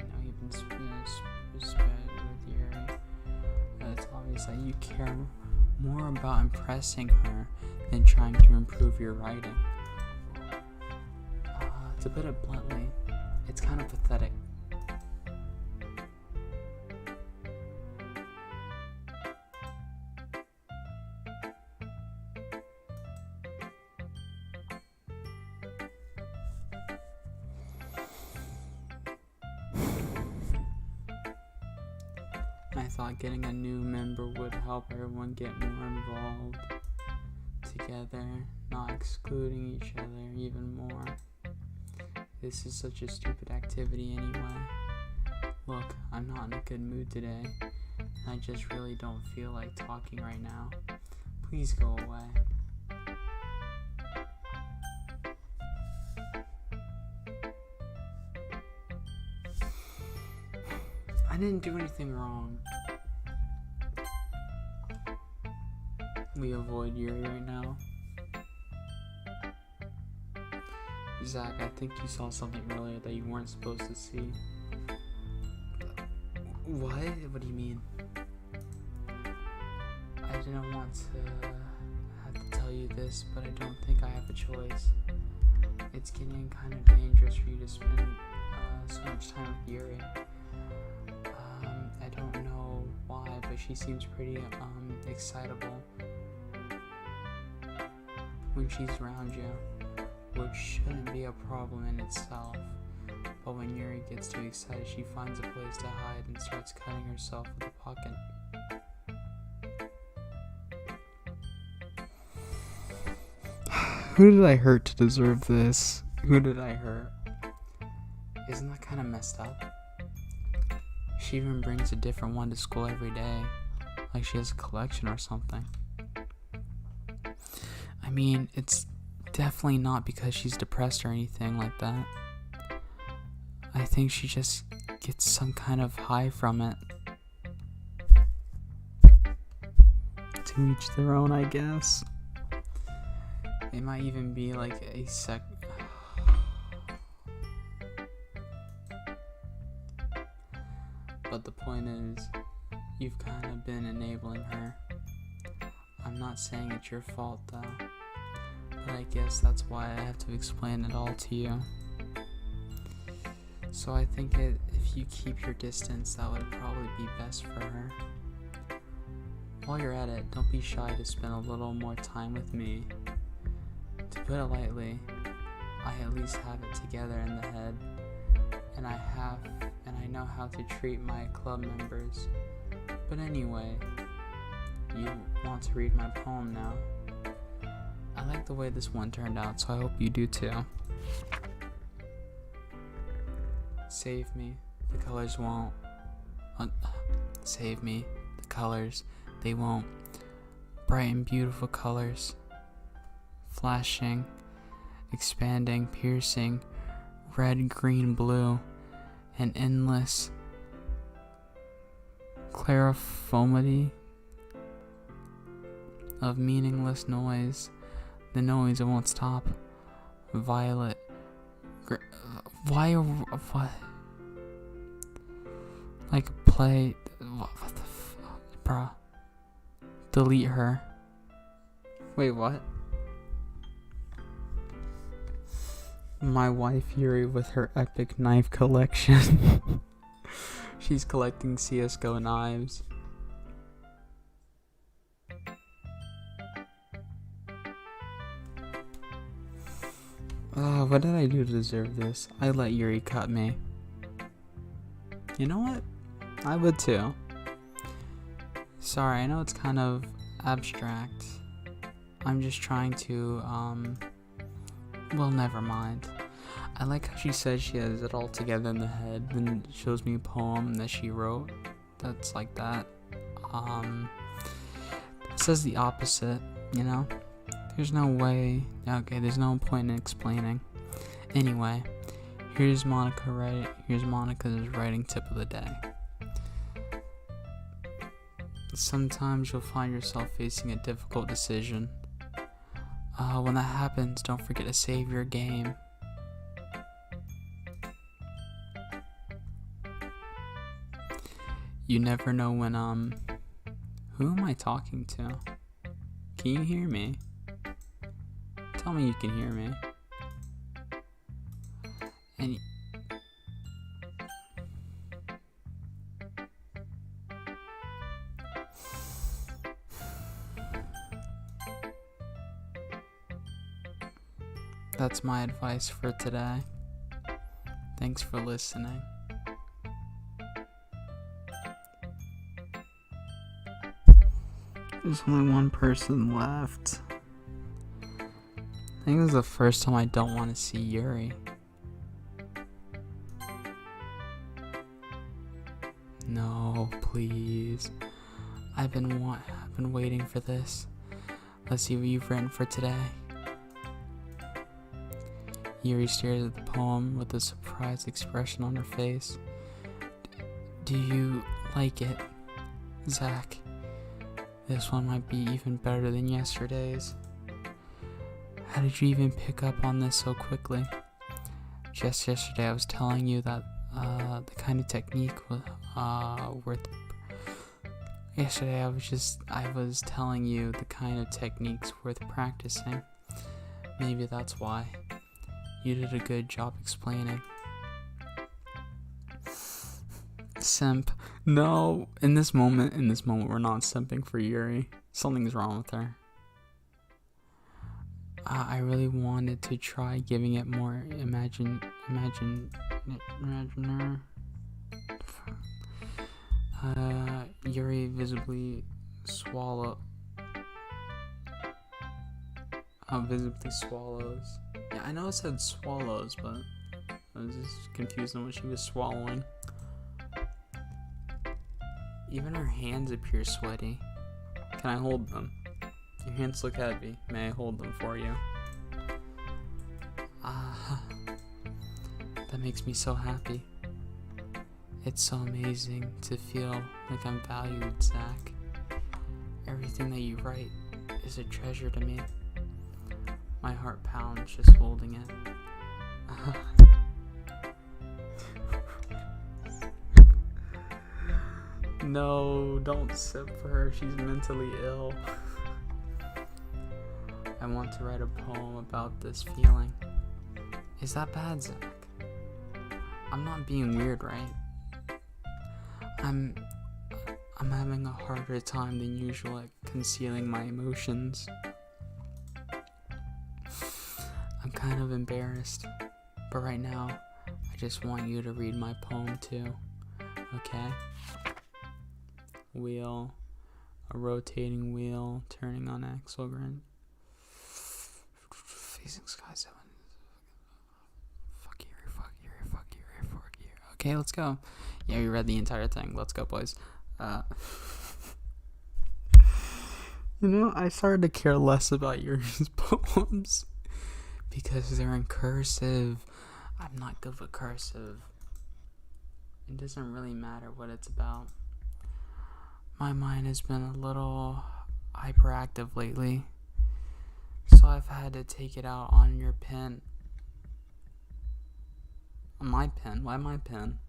know you've been spending with Yuri. It's obvious that you care more about impressing her than trying to improve your writing. To put it bluntly, it's kind of pathetic. I thought getting a new member would help everyone get more involved together, not excluding each other even more. This is such a stupid activity anyway. Look, I'm not in a good mood today. I just really don't feel like talking right now. Please go away. I didn't do anything wrong. we avoid Yuri right now. Zach, I think you saw something earlier that you weren't supposed to see. What? What do you mean? I didn't want to have to tell you this, but I don't think I have a choice. It's getting kind of dangerous for you to spend so much time with Yuri. I don't know why, but she seems pretty excitable when she's around you, which shouldn't be a problem in itself. But when Yuri gets too excited, she finds a place to hide and starts cutting herself with a pocket. Who did I hurt to deserve this? Who did I hurt? Isn't that kind of messed up? She even brings a different one to school every day, like she has a collection or something. I mean, it's definitely not because she's depressed or anything like that. I think she just gets some kind of high from it. To each their own, I guess. It might even be like a But the point is, you've kind of been enabling her. I'm not saying it's your fault though, but I guess that's why I have to explain it all to you. So I think if you keep your distance, that would probably be best for her. While you're at it, don't be shy to spend a little more time with me. To put it lightly, I at least have it together in the head, and I know how to treat my club members. But anyway, you want to read my poem now? I like the way this one turned out, so I hope you do too. Save me, the colors won't. Save me, the colors, they won't. Bright and beautiful colors. Flashing, expanding, piercing, red, green, blue, and endless clariformity of meaningless noise. The noise, it won't stop. Violet. What? Like play. What the fuck? Bruh. Delete her. Wait, what? My wife Yuri with her epic knife collection. She's collecting CSGO knives. What did I do to deserve this? I let Yuri cut me. You know what? I would too. Sorry, I know it's kind of abstract. I'm just trying to, well, never mind. I like how she says she has it all together in the head, then shows me a poem that she wrote that's like that. It says the opposite, you know? There's no way, okay, there's no point in explaining. Anyway, here's Monica's writing tip of the day. Sometimes you'll find yourself facing a difficult decision. When that happens, don't forget to save your game. You never know when, who am I talking to? Can you hear me? Tell me you can hear me. And that's my advice for today. Thanks for listening. There's only one person left. I think this is the first time I don't want to see Yuri. No, please. I've been waiting for this. Let's see what you've written for today. Yuri stares at the poem with a surprised expression on her face. Do you like it, Zach? This one might be even better than yesterday's. How did you even pick up on this so quickly? Just yesterday I was telling you that the kind of technique was worth. Yesterday I was telling you the kind of techniques worth practicing. Maybe that's why. You did a good job explaining. Simp. No, in this moment we're not simping for Yuri. Something's wrong with her. I really wanted to try giving it more imagine. Yuri visibly swallows. Yeah, I know it said swallows, but I was just confused on what she was swallowing. Even her hands appear sweaty. Can I hold them? Your hands look heavy. May I hold them for you? That makes me so happy. It's so amazing to feel like I'm valued, Zach. Everything that you write is a treasure to me. My heart pounds just holding it. No, don't sip for her. She's mentally ill. I want to write a poem about this feeling. Is that bad, Zach? I'm not being weird, right? I'm having a harder time than usual at concealing my emotions. I'm kind of embarrassed, but right now, I just want you to read my poem too, okay? Wheel, a rotating wheel, turning on axle grind. Facing sky 7. Fuck you. Okay, let's go. Yeah, we read the entire thing. Let's go, boys. I started to care less about your poems because they're in cursive. I'm not good with cursive. It doesn't really matter what it's about. My mind has been a little hyperactive lately, so I've had to take it out on your pen. On my pen? Why my pen?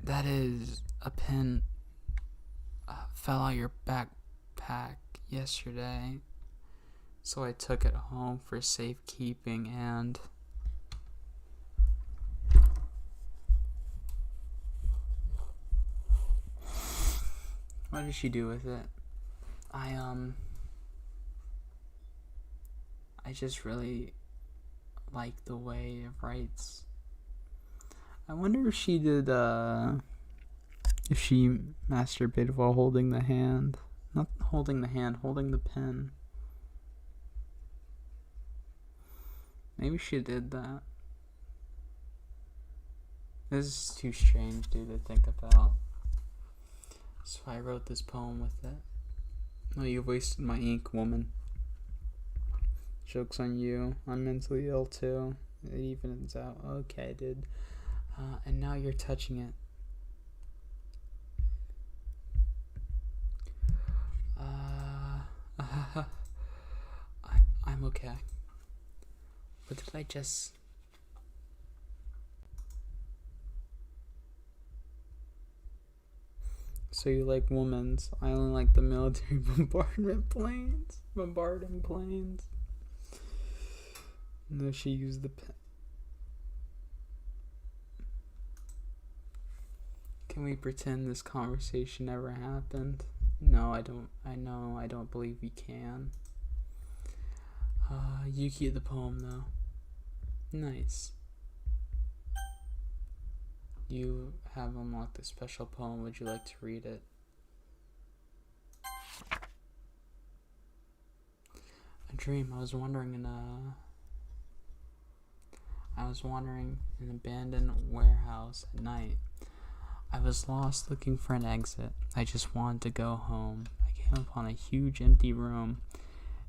That is a pen fell out your backpack yesterday, so I took it home for safekeeping and what did she do with it? I just really like the way it writes. I wonder if she did, if she masturbated while holding the hand. Not holding the hand, holding the pen. Maybe she did that. This is too strange, dude, to think about. So I wrote this poem with it. No, you wasted my ink, woman. Joke's on you. I'm mentally ill too. It evens out. Okay, dude. And now you're touching it. I'm okay. What did I just... So you like women's. I only like the military bombarding planes. No, she used the pen. Can we pretend this conversation never happened? No, I don't. I don't believe we can. You keep the poem though. Nice. You have unlocked a special poem. Would you like to read it? A dream. I was wandering in an abandoned warehouse at night. I was lost looking for an exit. I just wanted to go home. I came upon a huge empty room.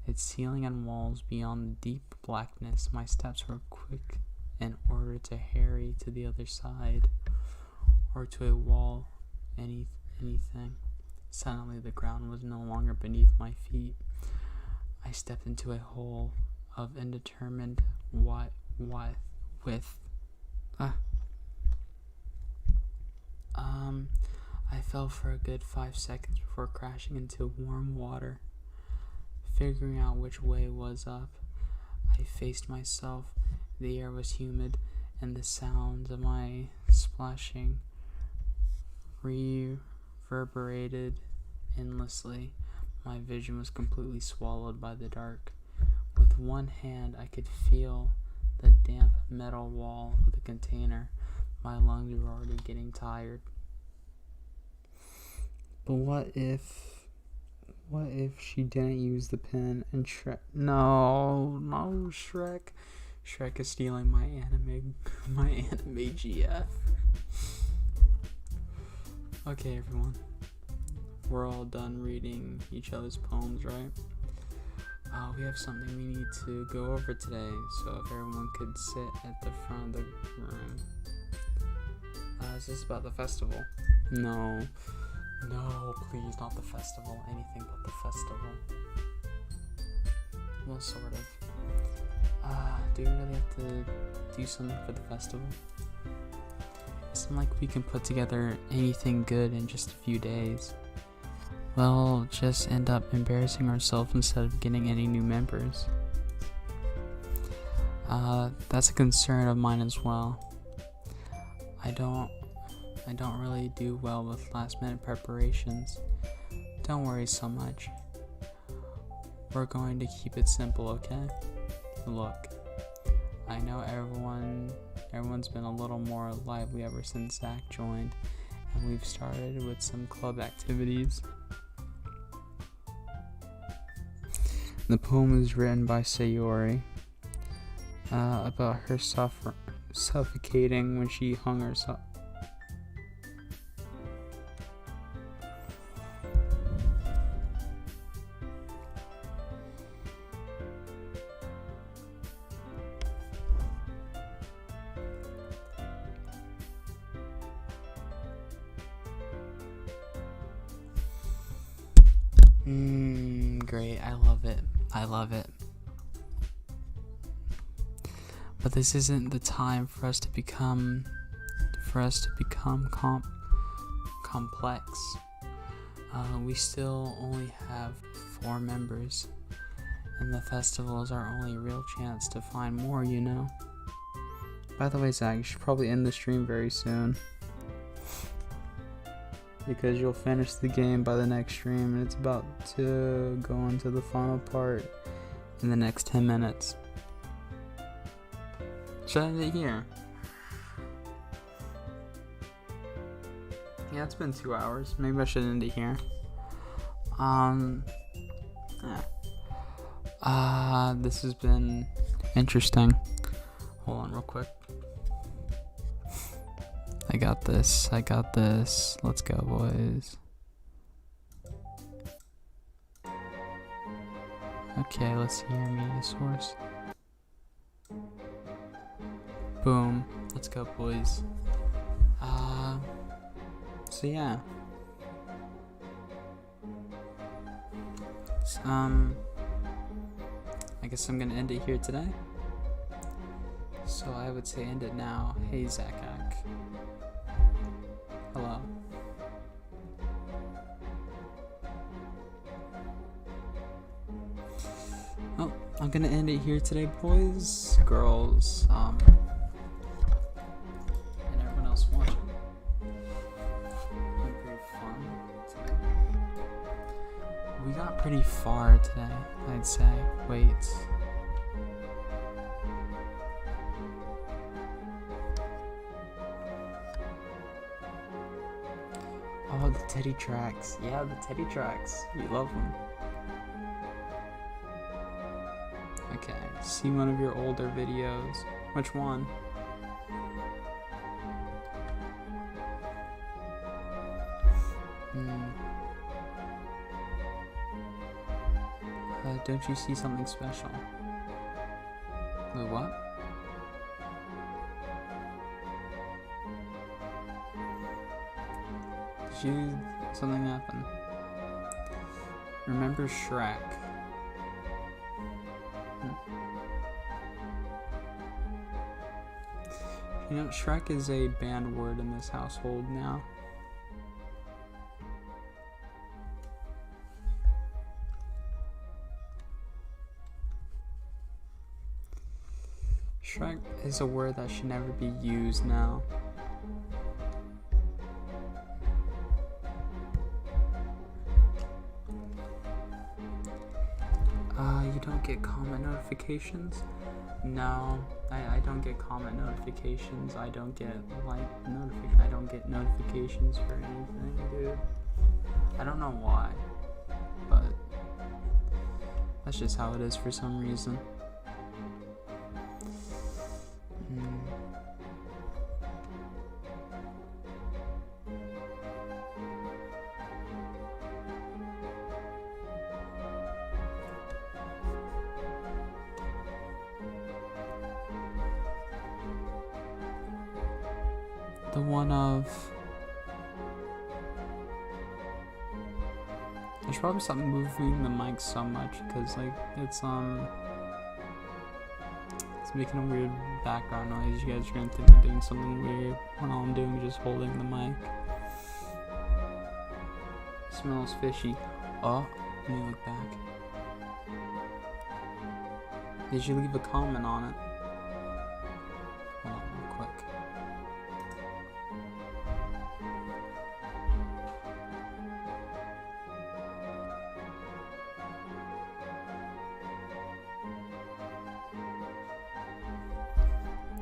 Its ceiling and walls beyond the deep blackness. My steps were quick in order to hurry to the other side, or to a wall anything. Suddenly the ground was no longer beneath my feet. I stepped into a hole of indeterminate width. I fell for a good 5 seconds before crashing into warm water. Figuring out which way was up, I faced myself. The air was humid, and the sounds of my splashing reverberated endlessly. My vision was completely swallowed by the dark. With one hand, I could feel the damp metal wall of the container. My lungs were already getting tired. But what if she didn't use the pen and Shrek? No, Shrek. Shrek is stealing my anime GF. Okay, everyone. We're all done reading each other's poems, right? We have something we need to go over today, so if everyone could sit at the front of the room. Is this about the festival? No, please, not the festival. Anything but the festival. Well, sort of. Do we really have to do something for the festival? It's not like we can put together anything good in just a few days. We'll just end up embarrassing ourselves instead of getting any new members. That's a concern of mine as well. I don't really do well with last minute preparations. Don't worry so much. We're going to keep it simple, okay? Look, I know everyone's been a little more lively ever since Zach joined, and we've started with some club activities. The poem is written by Sayori about her suffocating when she hung herself. Great, I love it. But this isn't the time for us to become complex. We still only have 4 members, and the festival is our only real chance to find more, you know? By the way, Zach, you should probably end the stream very soon, because you'll finish the game by the next stream, and it's about to go into the final part in the next 10 minutes. Should I end it here? Yeah, it's been 2 hours. Maybe I should end it here. This has been interesting. Hold on real quick. I got this. Let's go, boys. Okay, let's hear media source. Boom. Let's go, boys. So yeah. I guess I'm gonna end it here today. So I would say end it now. Hey, Zakak. Hello. Oh, I'm gonna end it here today, boys, girls, and everyone else watching. Pretty fun today. We got pretty far today, I'd say. Wait. Oh, the Teddy tracks. Yeah, the Teddy tracks. We love them. Okay, see one of your older videos. Which one? Don't you see something special? Wait, what? Did you Something happened. Remember Shrek. You know, Shrek is a banned word in this household now. Shrek is a word that should never be used now. You don't get comment notifications? No, I don't get comment notifications. I don't get I don't get notifications for anything, dude. I don't know why, but that's just how it is for some reason. The one of... I should probably stop moving the mic so much because like it's making a weird background noise. You guys are gonna think I'm doing something weird when all I'm doing is just holding the mic. Smells fishy. Oh, let me look back. Did you leave a comment on it? Hold on real quick.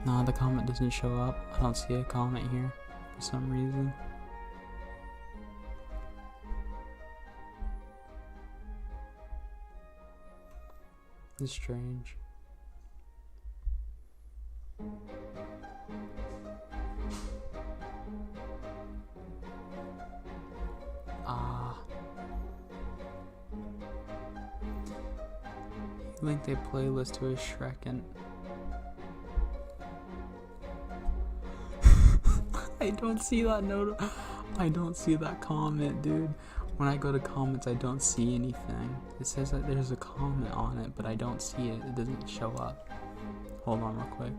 No, the comment doesn't show up. I don't see a comment here for some reason. It's strange. Linked a playlist to a Shrek and I don't see that note. I don't see that comment, dude. When I go to comments, I don't see anything. It says that there's a comment on it, but I don't see it. It doesn't show up. Hold on real quick.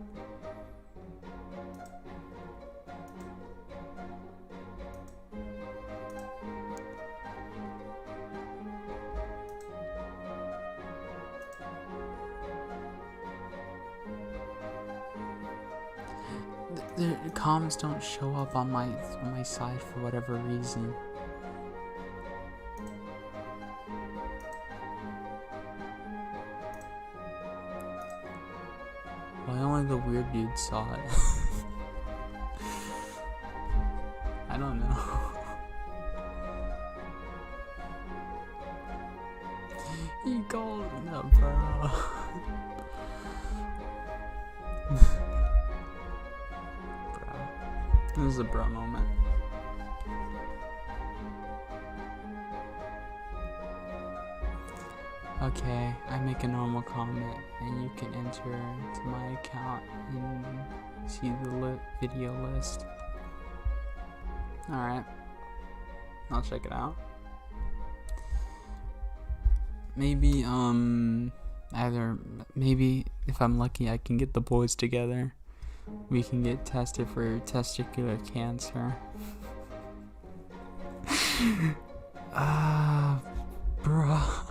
The comments don't show up on my side for whatever reason. Why only the weird dude saw it? I don't know. He called no, bro. This is a bro moment. Okay, I make a normal comment and you can enter to my account and see the video list. Alright, I'll check it out. Maybe, maybe if I'm lucky I can get the boys together. We can get tested for testicular cancer. Bruh.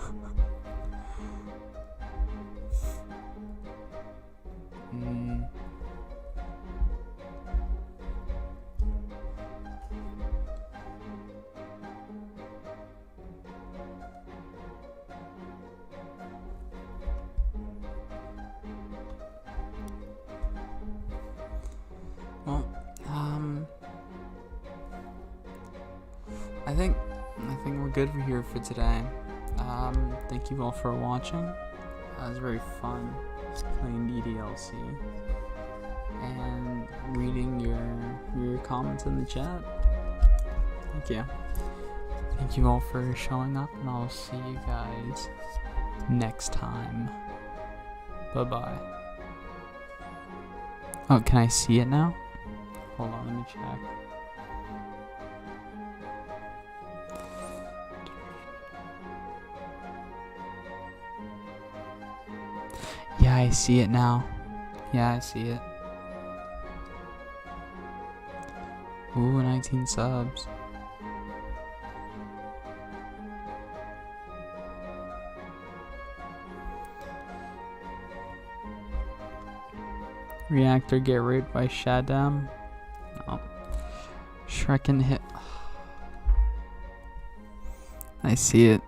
Well, I think we're good here for today. Thank you all for watching. It was very fun playing DDLC and reading your comments in the chat. Thank you. Thank you all for showing up, and I'll see you guys next time. Bye-bye. Oh, can I see it now? Hold on, let me check. I see it now. Yeah, I see it. Ooh, 19 subs. Reactor get raped by Shaddam. Oh. Shrek and hit. I see it.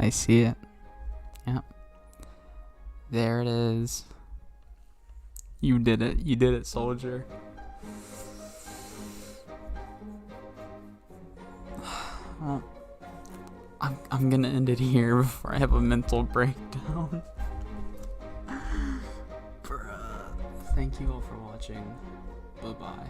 I see it. Yep. There it is. You did it. You did it, soldier. I'm gonna end it here before I have a mental breakdown. Bruh. Thank you all for watching. Bye-bye.